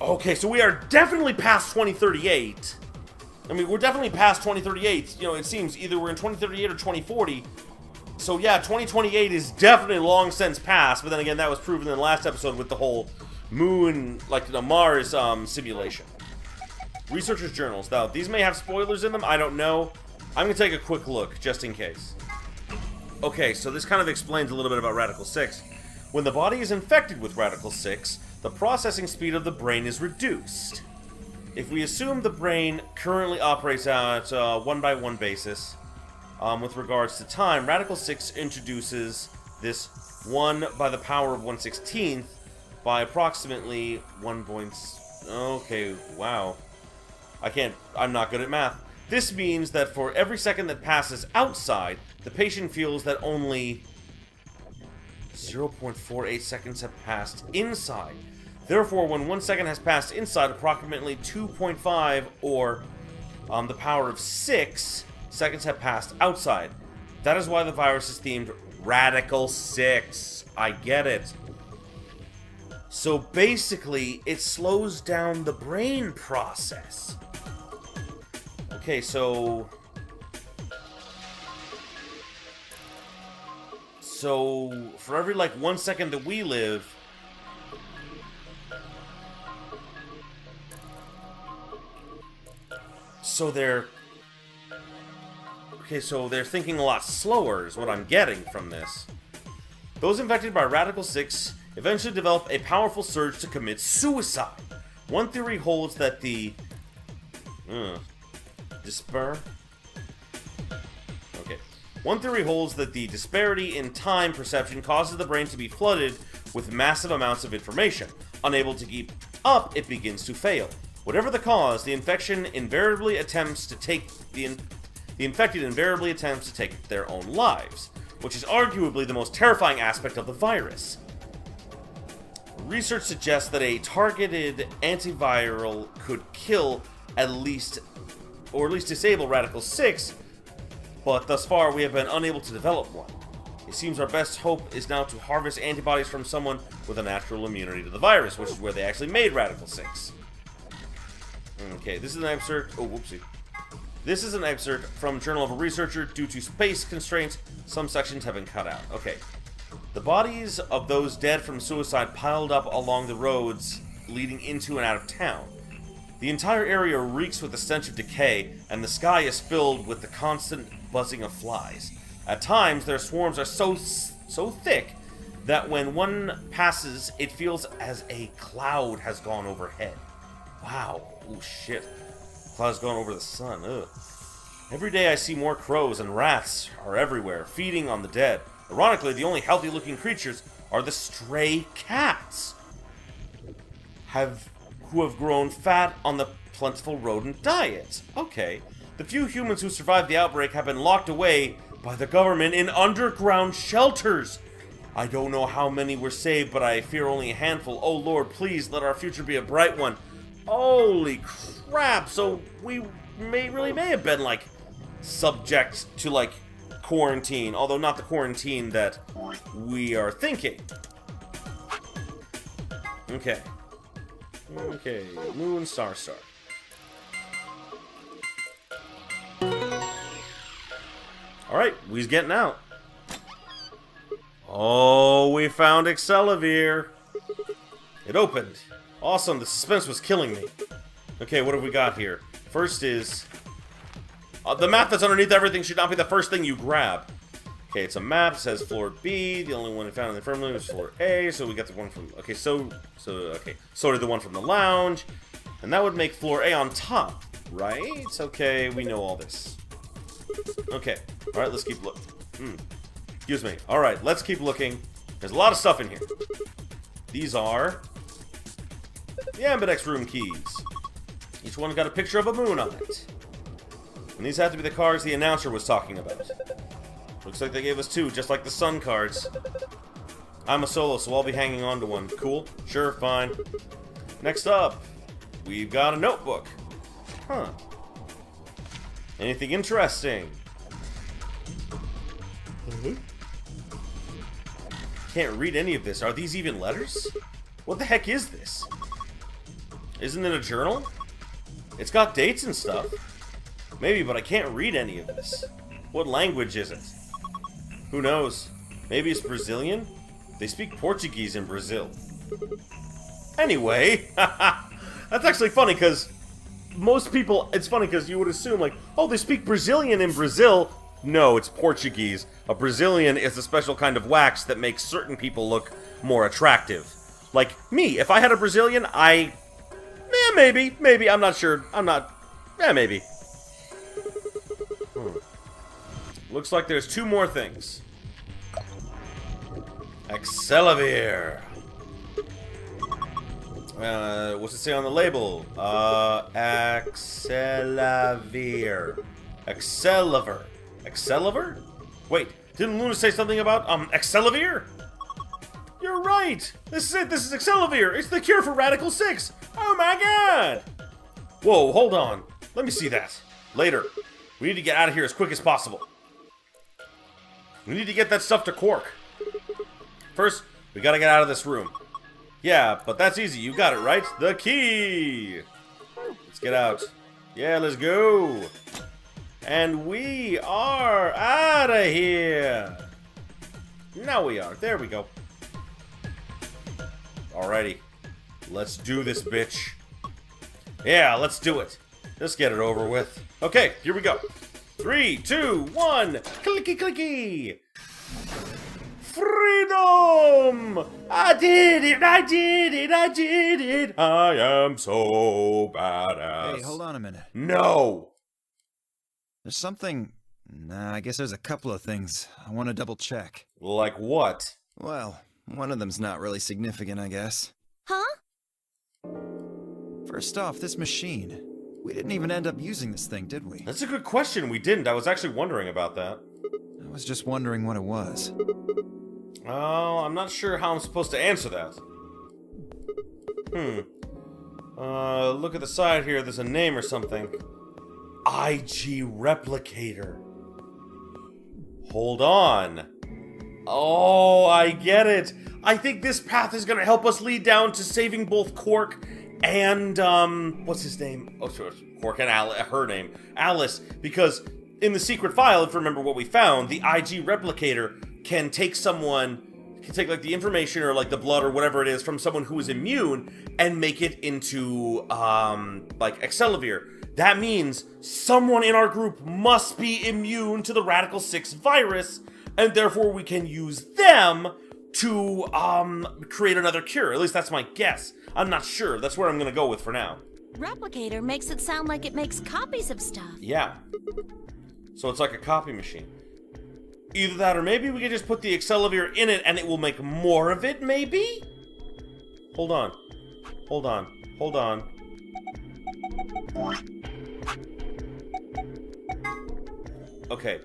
Okay, so we are definitely past 2038. I mean, we're definitely past 2038. You know, it seems either we're in 2038 or 2040. So yeah, 2028 is definitely long since past, but then again, that was proven in the last episode with the whole moon, like the Mars simulation. Researchers' journals. Now, these may have spoilers in them, I don't know. I'm going to take a quick look, just in case. Okay, so this kind of explains a little bit about Radical 6. When the body is infected with Radical 6, the processing speed of the brain is reduced. If we assume the brain currently operates at a 1-by-1 basis, with regards to time, Radical 6 introduces this 1 by the power of 1/16 by approximately 1 point... Okay, wow. I'm not good at math. This means that for every second that passes outside, the patient feels that only 0.48 seconds have passed inside. Therefore, when 1 second has passed inside, approximately 2.5 or the power of 6 seconds have passed outside. That is why the virus is themed Radical 6. I get it. So basically, it slows down the brain process. Okay, so for every like 1 second that we live, so they're thinking a lot slower is what I'm getting from this. Those infected by Radical 6 eventually develop a powerful surge to commit suicide. One theory holds that the One theory holds that the disparity in time perception causes the brain to be flooded with massive amounts of information. Unable to keep up, it begins to fail. Whatever the cause, the infected invariably attempts to take their own lives, which is arguably the most terrifying aspect of the virus. Research suggests that a targeted antiviral could kill or at least disable Radical 6, but thus far we have been unable to develop one. It seems our best hope is now to harvest antibodies from someone with a natural immunity to the virus, which is where they actually made Radical 6. Okay, this is an excerpt. Oh, whoopsie. This is an excerpt from Journal of a Researcher. Due to space constraints, some sections have been cut out. Okay. The bodies of those dead from suicide piled up along the roads leading into and out of town. The entire area reeks with the stench of decay, and the sky is filled with the constant buzzing of flies. At times, their swarms are so thick that when one passes, it feels as a cloud has gone overhead. Wow. Oh, shit. Cloud's gone over the sun. Ugh. Every day I see more crows, and rats are everywhere, feeding on the dead. Ironically, the only healthy-looking creatures are the stray cats, who have grown fat on the plentiful rodent diet. Okay. The few humans who survived the outbreak have been locked away by the government in underground shelters. I don't know how many were saved, but I fear only a handful. Oh Lord, please let our future be a bright one. Holy crap, so we may have been, like, subject to, like, quarantine, although not the quarantine that we are thinking. Okay. Okay, Moon Star. Alright, we's getting out. Oh, we found Accelavir. It opened. Awesome, the suspense was killing me. Okay, what have we got here? First is... the map that's underneath everything should not be the first thing you grab. Okay, it's a map, it says floor B, the only one we found in the infirmary was floor A, so we got the one from... Okay, so did the one from the lounge, and that would make floor A on top, right? Okay, we know all this. Okay, alright, let's keep looking. Excuse me. Alright, let's keep looking. There's a lot of stuff in here. These are... the Ambidex room keys. Each one's got a picture of a moon on it. And these have to be the cards the announcer was talking about. Looks like they gave us two, just like the sun cards. I'm a solo, so I'll be hanging on to one. Cool? Sure, fine. Next up, we've got a notebook. Huh. Anything interesting? Can't read any of this. Are these even letters? What the heck is this? Isn't it a journal? It's got dates and stuff. Maybe, but I can't read any of this. What language is it? Who knows? Maybe it's Brazilian? They speak Portuguese in Brazil. Anyway, that's actually funny because most people, it's funny because you would assume like, oh, they speak Brazilian in Brazil. No, it's Portuguese. A Brazilian is a special kind of wax that makes certain people look more attractive. Like me, if I had a Brazilian, maybe, I'm not sure. Maybe. Looks like there's two more things. Excelavir. What's it say on the label? Excelavir. Excelavir? Wait, didn't Luna say something about, Excelavir? You're right! This is it, this is Excelavir! It's the cure for Radical 6! Oh my god! Whoa, hold on. Let me see that. Later. We need to get out of here as quick as possible. We need to get that stuff to Quark. First, we gotta get out of this room. Yeah, but that's easy. You got it, right? The key! Let's get out. Yeah, let's go! And we are out of here! Now we are. There we go. Alrighty. Let's do this, bitch. Yeah, let's do it. Let's get it over with. Okay, here we go. 3, 2, 1. Clicky, clicky. Freedom! I did it! I did it! I did it! I am so badass. Hey, hold on a minute. No! There's something... Nah, I guess there's a couple of things I want to double check. Like what? Well, one of them's not really significant, I guess. Huh? First off, this machine. We didn't even end up using this thing, did we? That's a good question. We didn't. I was actually wondering about that. I was just wondering what it was. Oh, I'm not sure how I'm supposed to answer that. Look at the side here. There's a name or something. IG Replicator. Hold on. Oh, I get it. I think this path is gonna help us lead down to saving both Quark and, what's his name? Oh, sure, Quark and her name, Alice. Because in the secret file, if you remember what we found, the IG Replicator can take like the information or like the blood or whatever it is from someone who is immune and make it into, like Excelavir. That means someone in our group must be immune to the Radical 6 virus, and therefore we can use them to, create another cure. At least that's my guess. I'm not sure. That's where I'm gonna go with for now. Replicator makes it sound like it makes copies of stuff. Yeah. So it's like a copy machine. Either that or maybe we can just put the Excelavir in it and it will make more of it, maybe? Hold on. Hold on. Hold on. Okay.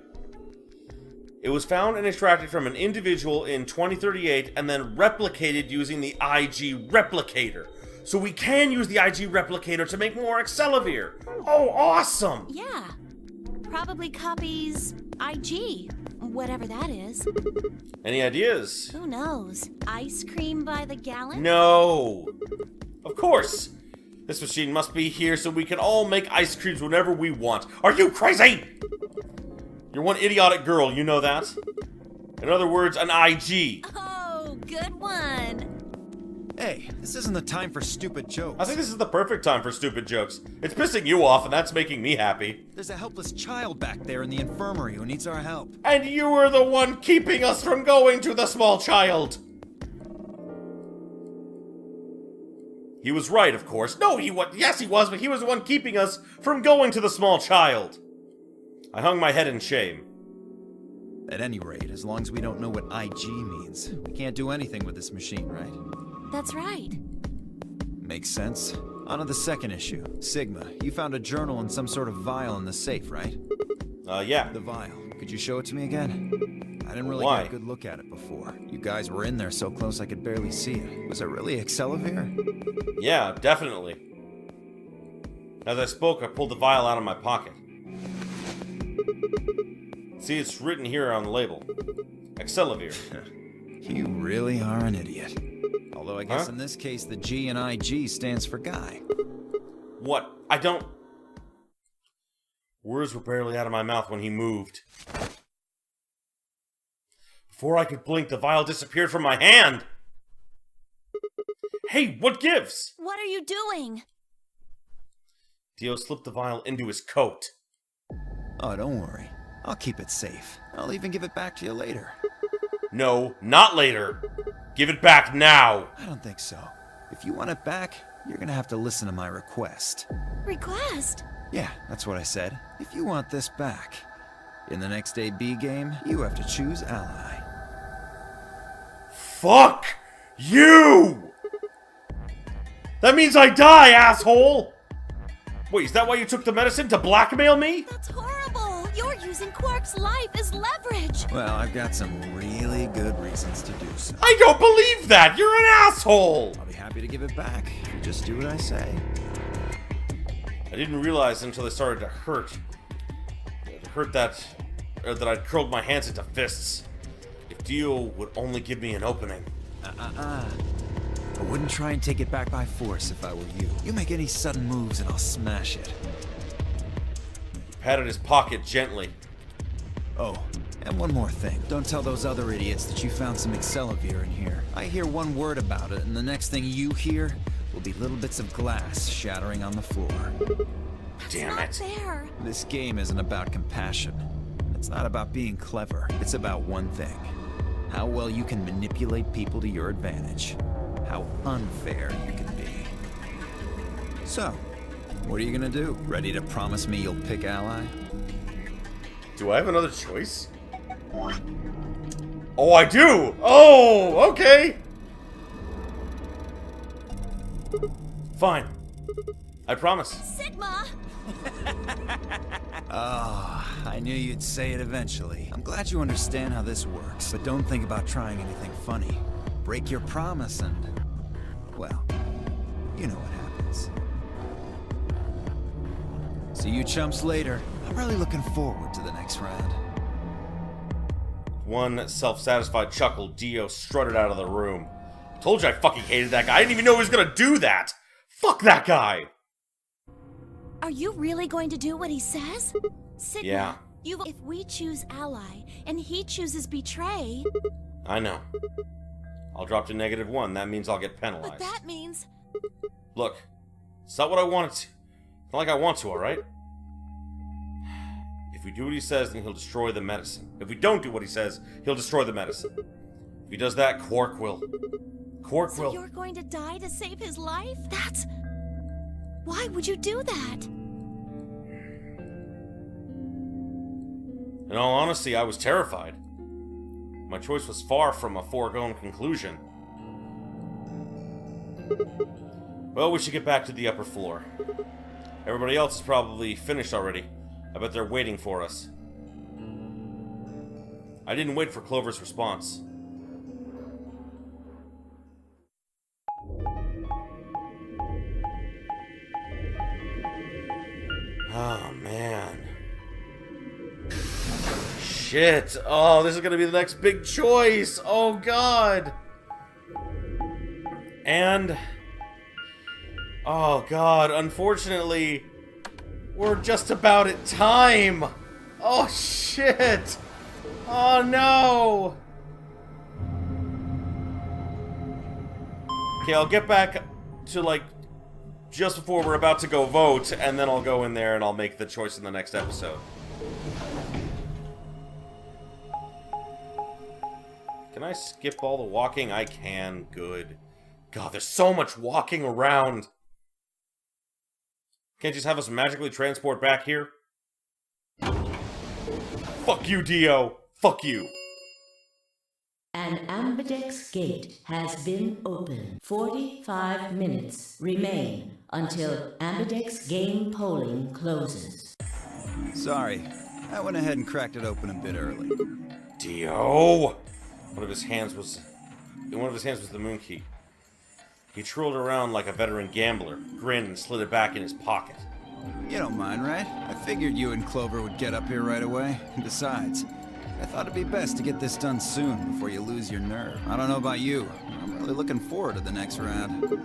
It was found and extracted from an individual in 2038 and then replicated using the IG Replicator. So we can use the IG Replicator to make more Excelavir. Oh, awesome! Yeah. Probably copies IG, whatever that is. Any ideas? Who knows? Ice cream by the gallon? No! Of course! This machine must be here so we can all make ice creams whenever we want. Are you crazy? You're one idiotic girl, you know that? In other words, an IG. Oh, good one. Hey, this isn't the time for stupid jokes. I think this is the perfect time for stupid jokes. It's pissing you off, and that's making me happy. There's a helpless child back there in the infirmary who needs our help. And you were the one keeping us from going to the small child. He was right, of course. No, yes, he was, but he was the one keeping us from going to the small child. I hung my head in shame. At any rate, as long as we don't know what IG means, we can't do anything with this machine, right? That's right. Makes sense. On to the second issue. Sigma, you found a journal and some sort of vial in the safe, right? Yeah. The vial. Could you show it to me again? I didn't really get a good look at it before. You guys were in there so close I could barely see it. Was it really Excelavir? Yeah, definitely. As I spoke, I pulled the vial out of my pocket. See, it's written here on the label. Excelavir. You really are an idiot. Although I guess Huh? in this case, the G in IG stands for guy. What? I don't... Words were barely out of my mouth when he moved. Before I could blink, the vial disappeared from my hand! Hey, what gives? What are you doing? Dio slipped the vial into his coat. Oh, don't worry. I'll keep it safe. I'll even give it back to you later. No, not later. Give it back now. I don't think so. If you want it back, you're gonna have to listen to my request. Request? Yeah, that's what I said. If you want this back, in the next AB game, you have to choose ally. Fuck you! That means I die, asshole! Wait, is that why you took the medicine? To blackmail me? That's horrible! You're using Quark's life as leverage! Well, I've got some really good reasons to do so. I don't believe that! You're an asshole! I'll be happy to give it back if you just do what I say. I didn't realize until it started to hurt. It hurt that I'd curled my hands into fists. If Dio would only give me an opening. I wouldn't try and take it back by force if I were you. You make any sudden moves and I'll smash it. He patted his pocket gently. Oh, and one more thing. Don't tell those other idiots that you found some Excelavir in here. I hear one word about it, and the next thing you hear will be little bits of glass shattering on the floor. Damn Not it. fair. This game isn't about compassion. It's not about being clever. It's about one thing. How well you can manipulate people to your advantage. How unfair you can be. So, what are you gonna do? Ready to promise me you'll pick ally? Do I have another choice? Oh, I do! Oh, okay! Fine. I promise. Sigma! Ah, I knew you'd say it eventually. I'm glad you understand how this works, but don't think about trying anything funny. Break your promise and, well, you know what happens. See you chumps later. I'm really looking forward to the next round. One self-satisfied chuckle, Dio strutted out of the room. Told you I fucking hated that guy. I didn't even know he was gonna do that! Fuck that guy! Are you really going to do what he says? Sigma, Yeah. if we choose ally, and he chooses betray, I know. I'll drop to -1. That means I'll get penalized. but that means... Look, it's not what I wanted to. It's not like I want to, alright? If we do what he says, then he'll destroy the medicine. If we don't do what he says, he'll destroy the medicine. If he does that, Quark will. Quark So will. you're going to die to save his life? That's... Why would you do that? In all honesty, I was terrified. My choice was far from a foregone conclusion. Well, we should get back to the upper floor. Everybody else is probably finished already. I bet they're waiting for us. I didn't wait for Clover's response. Oh, man. Shit. Oh, this is gonna be the next big choice. Oh, God. And... oh, God. Unfortunately, we're just about at time. Oh, shit. Oh, no. Okay, I'll get back to, like, just before we're about to go vote, and then I'll go in there and I'll make the choice in the next episode. Can I skip all the walking? I can. Good. God, there's so much walking around. Can't you just have us magically transport back here? Fuck you, Dio. Fuck you. An ambidex gate has been opened. 45 minutes remain until ambidex game polling closes. Sorry, I went ahead and cracked it open a bit early. Dio! In one of his hands was the moon key. He twirled around like a veteran gambler, grinned and slid it back in his pocket. You don't mind, right? I figured you and Clover would get up here right away. Besides, I thought it'd be best to get this done soon before you lose your nerve. I don't know about you. I'm really looking forward to the next round.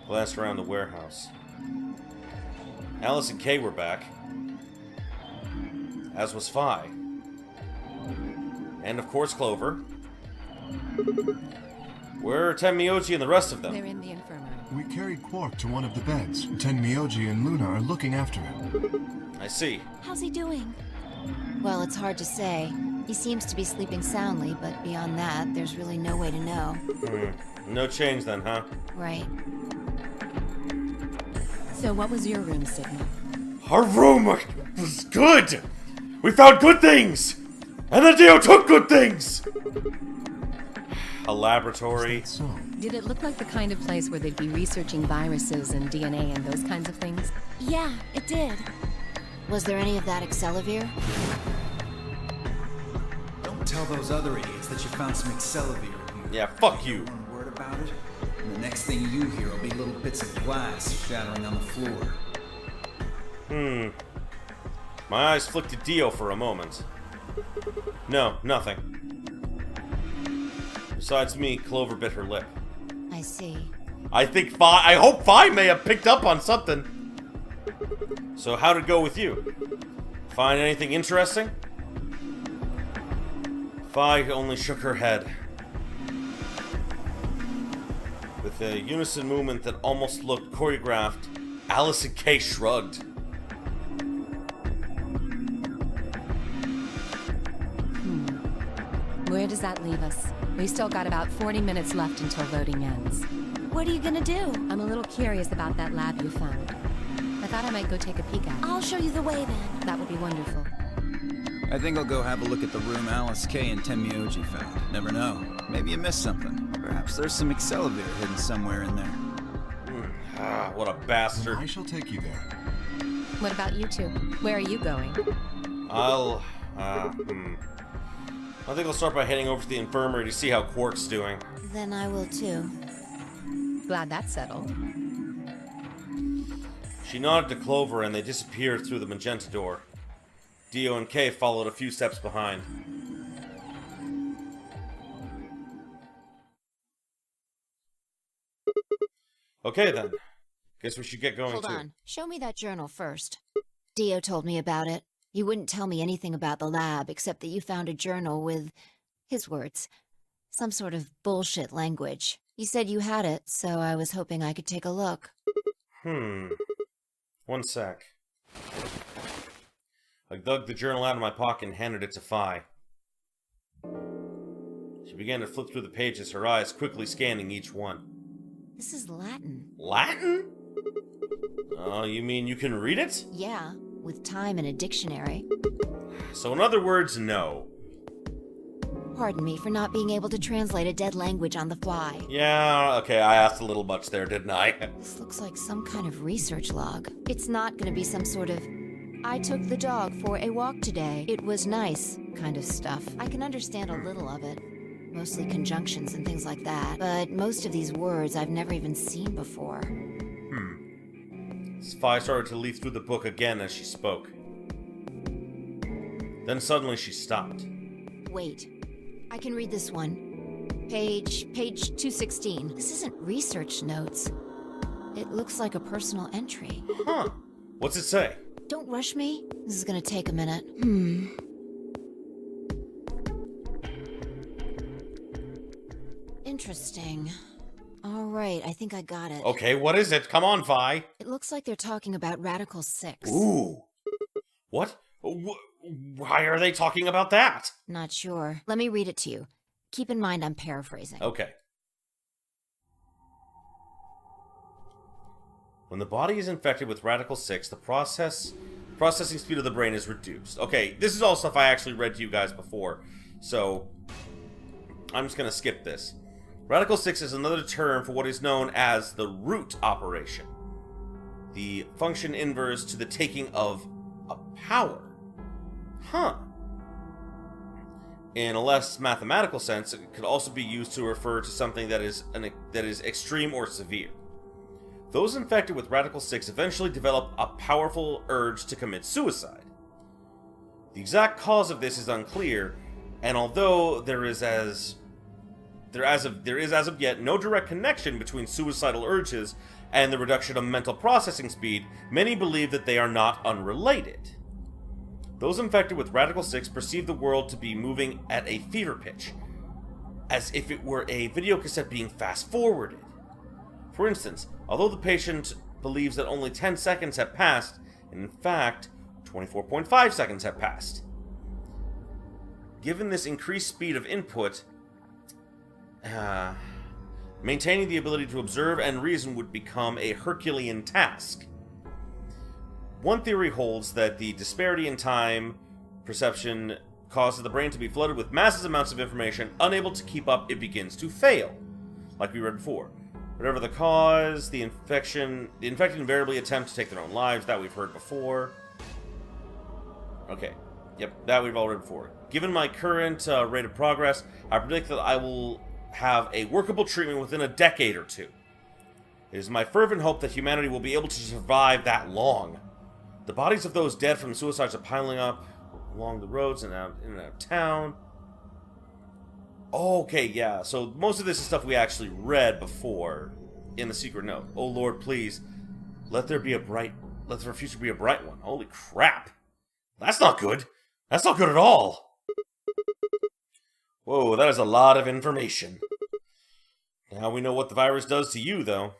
Glanced around the warehouse. Alice and Kay were back. As was Phi. And of course Clover. Where are Tenmyoji and the rest of them? They're in the infirmary. We carried Quark to one of the beds. Tenmyoji and Luna are looking after him. I see. How's he doing? Well, it's hard to say. He seems to be sleeping soundly, but beyond that, there's really no way to know. No change then, huh? Right. So what was your room signal? Our room was good! We found good things! And the Dio took good things! A laboratory. So, Did it look like the kind of place where they'd be researching viruses and DNA and those kinds of things? Yeah, it did. Was there any of that Excelavir? Don't tell those other idiots that you found some Excelavir. Yeah, fuck you. One word about it, and the next thing you hear will be little bits of glass shattering on the floor. My eyes flicked to Dio for a moment. No, nothing. Besides me, Clover bit her lip. I see. I hope Phi may have picked up on something. So how'd it go with you? Find anything interesting? Phi only shook her head. With a unison movement that almost looked choreographed, Alice and Kay shrugged. Where does that leave us? We still got about 40 minutes left until voting ends. What are you gonna do? I'm a little curious about that lab you found. I thought I might go take a peek at it. I'll show you the way then. That would be wonderful. I think I'll go have a look at the room Alice, Kay, and Tenmyoji found. Never know. Maybe you missed something. Perhaps there's some Excelavir hidden somewhere in there. What a bastard. I shall take you there. What about you two? Where are you going? I think I'll start by heading over to the infirmary to see how Quark's doing. Then I will too. Glad that's settled. She nodded to Clover and they disappeared through the magenta door. Dio and Kay followed a few steps behind. Okay then. Guess we should get going Hold too. on. Show me that journal first. Dio told me about it. You wouldn't tell me anything about the lab, except that you found a journal with, his words, some sort of bullshit language. You said you had it, so I was hoping I could take a look. One sec. I dug the journal out of my pocket and handed it to Phi. She began to flip through the pages, her eyes quickly scanning each one. This is Latin. Latin? Oh, you mean you can read it? Yeah, with time and a dictionary. So in other words, no. Pardon me for not being able to translate a dead language on the fly. Yeah, okay, I asked a little much there, didn't I? This looks like some kind of research log. It's not gonna be some sort of, I took the dog for a walk today. It was nice kind of stuff. I can understand a little of it. Mostly conjunctions and things like that. But most of these words I've never even seen before. Phi started to leaf through the book again as she spoke. Then suddenly she stopped. Wait. I can read this one. Page 216. This isn't research notes. It looks like a personal entry. Huh. What's it say? Don't rush me. This is gonna take a minute. Interesting. Alright, I think I got it. Okay, what is it? Come on, Phi. It looks like they're talking about Radical 6. Ooh. What? Why are they talking about that? Not sure. Let me read it to you. Keep in mind I'm paraphrasing. Okay. When the body is infected with Radical 6, the processing speed of the brain is reduced. Okay, this is all stuff I actually read to you guys before, so I'm just gonna skip this. Radical 6 is another term for what is known as the root operation. The function inverse to the taking of a power. Huh. In a less mathematical sense, it could also be used to refer to something that is extreme or severe. those infected with Radical 6 eventually develop a powerful urge to commit suicide. The exact cause of this is unclear, and although there is as of yet no direct connection between suicidal urges and the reduction of mental processing speed, many believe that they are not unrelated. Those infected with Radical 6 perceive the world to be moving at a fever pitch, as if it were a videocassette being fast-forwarded. For instance, although the patient believes that only 10 seconds have passed, in fact, 24.5 seconds have passed. Given this increased speed of input, maintaining the ability to observe and reason would become a Herculean task. One theory holds that the disparity in time perception causes the brain to be flooded with massive amounts of information. Unable to keep up, it begins to fail. Like we read before. Whatever the cause, the infected invariably attempt to take their own lives. That we've heard before. Okay. Yep, that we've all read before. Given my current rate of progress, I predict that I will have a workable treatment within a decade or two. It is my fervent hope that humanity will be able to survive that long. The bodies of those dead from suicides are piling up along the roads and in and out of town. Okay, yeah, so most of this is stuff we actually read before in the secret note. Oh Lord, please, let their future be a bright one. Holy crap. That's not good. That's not good at all. Whoa, that is a lot of information. Now we know what the virus does to you, though.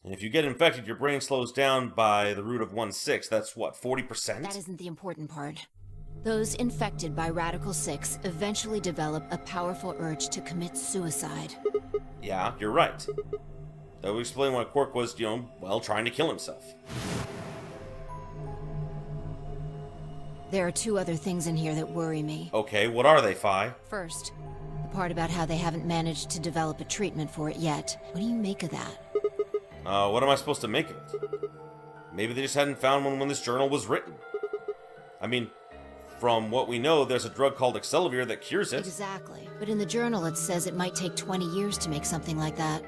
And if you get infected, your brain slows down by the root of 1/6. That's what, 40%? That isn't the important part. Those infected by Radical 6 eventually develop a powerful urge to commit suicide. Yeah, you're right. That would explain why Quark was, trying to kill himself. There are two other things in here that worry me. Okay, what are they, Phi? First, the part about how they haven't managed to develop a treatment for it yet. What do you make of that? What am I supposed to make of it? Maybe they just hadn't found one when this journal was written. I mean, from what we know, there's a drug called Accelavir that cures it. Exactly. But in the journal it says it might take 20 years to make something like that.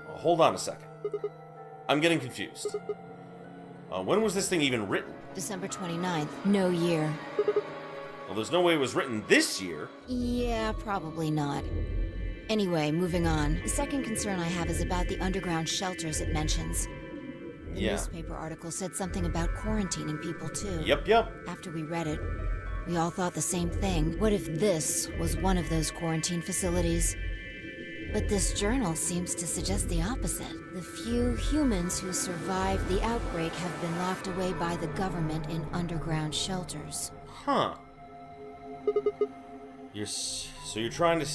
Hold on a second. I'm getting confused. When was this thing even written? December 29th. No year. Well, there's no way it was written this year. Yeah, probably not. Anyway, moving on. The second concern I have is about the underground shelters it mentions. The newspaper article said something about quarantining people, too. Yep. After we read it, we all thought the same thing. What if this was one of those quarantine facilities? But this journal seems to suggest the opposite. The few humans who survived the outbreak have been locked away by the government in underground shelters. Huh. You're trying to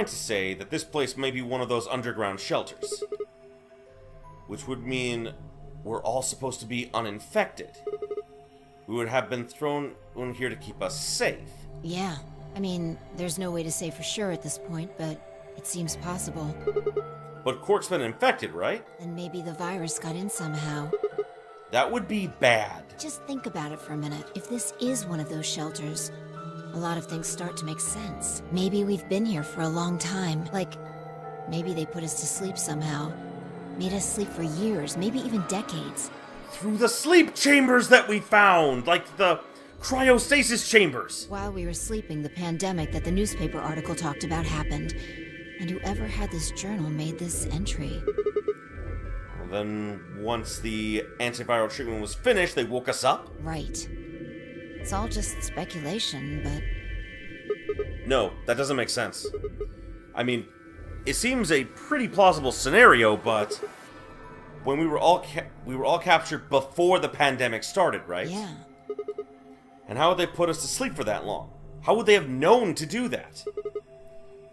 say that this place may be one of those underground shelters. Which would mean we're all supposed to be uninfected. We would have been thrown in here to keep us safe. Yeah. I mean, there's no way to say for sure at this point, but it seems possible. But Quark's been infected, right? And maybe the virus got in somehow. That would be bad. Just think about it for a minute. If this is one of those shelters, a lot of things start to make sense. Maybe we've been here for a long time. Like, maybe they put us to sleep somehow. Made us sleep for years, maybe even decades. Through the sleep chambers that we found! Like the cryostasis chambers! While we were sleeping, the pandemic that the newspaper article talked about happened. And whoever had this journal made this entry. Well, then, once the antiviral treatment was finished, they woke us up? Right. It's all just speculation, but... No, that doesn't make sense. I mean, it seems a pretty plausible scenario, but... when we were all captured before the pandemic started, right? Yeah. And how would they put us to sleep for that long? How would they have known to do that?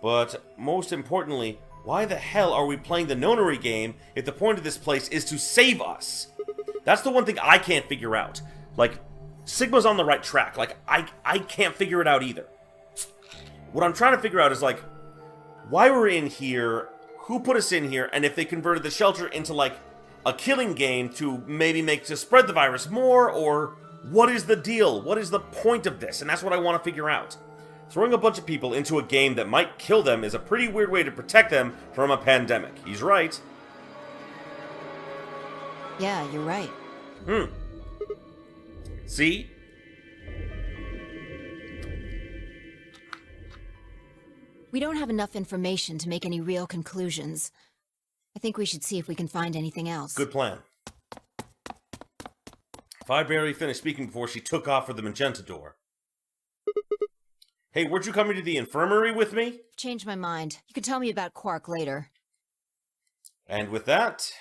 But most importantly, why the hell are we playing the Nonary game if the point of this place is to save us? That's the one thing I can't figure out. Like, Sigma's on the right track. Like, I can't figure it out either. What I'm trying to figure out is, like, why we're in here, who put us in here, and if they converted the shelter into, like, a killing game to maybe to spread the virus more, or what is the deal? What is the point of this? And that's what I want to figure out. Throwing a bunch of people into a game that might kill them is a pretty weird way to protect them from a pandemic. He's right. Yeah, you're right. See? We don't have enough information to make any real conclusions. I think we should see if we can find anything else. Good plan. Fireberry finished speaking before she took off for the magenta door. Hey, weren't you coming to the infirmary with me? Changed my mind. You can tell me about Quark later. And with that...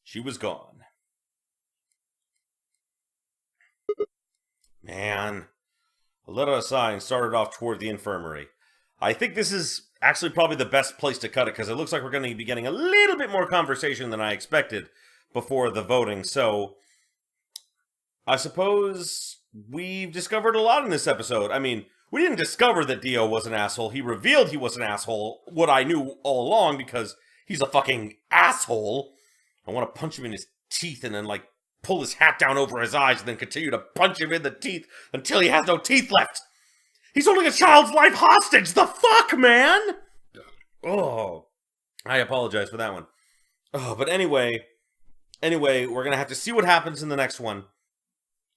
she was gone. Man. I let out a sigh and started off toward the infirmary. I think this is actually probably the best place to cut it, because it looks like we're going to be getting a little bit more conversation than I expected before the voting, so... I suppose we've discovered a lot in this episode. I mean, we didn't discover that Dio was an asshole. He revealed he was an asshole, what I knew all along, because he's a fucking asshole. I want to punch him in his teeth and then, like, pull his hat down over his eyes and then continue to punch him in the teeth until he has no teeth left. He's holding a child's life hostage! The fuck, man? Oh, I apologize for that one. Oh, but anyway, we're gonna have to see what happens in the next one.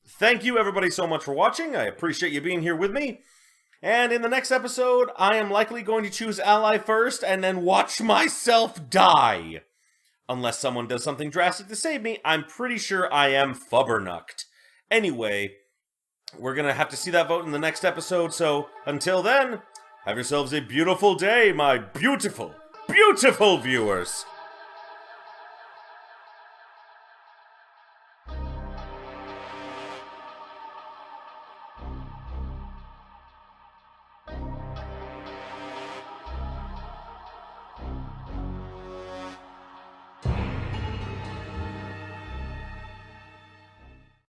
Thank you, everybody, so much for watching. I appreciate you being here with me. And in the next episode, I am likely going to choose Ally first and then watch myself die. Unless someone does something drastic to save me, I'm pretty sure I am fubbernucked. Anyway, we're going to have to see that vote in the next episode, so until then, have yourselves a beautiful day, my beautiful, beautiful viewers.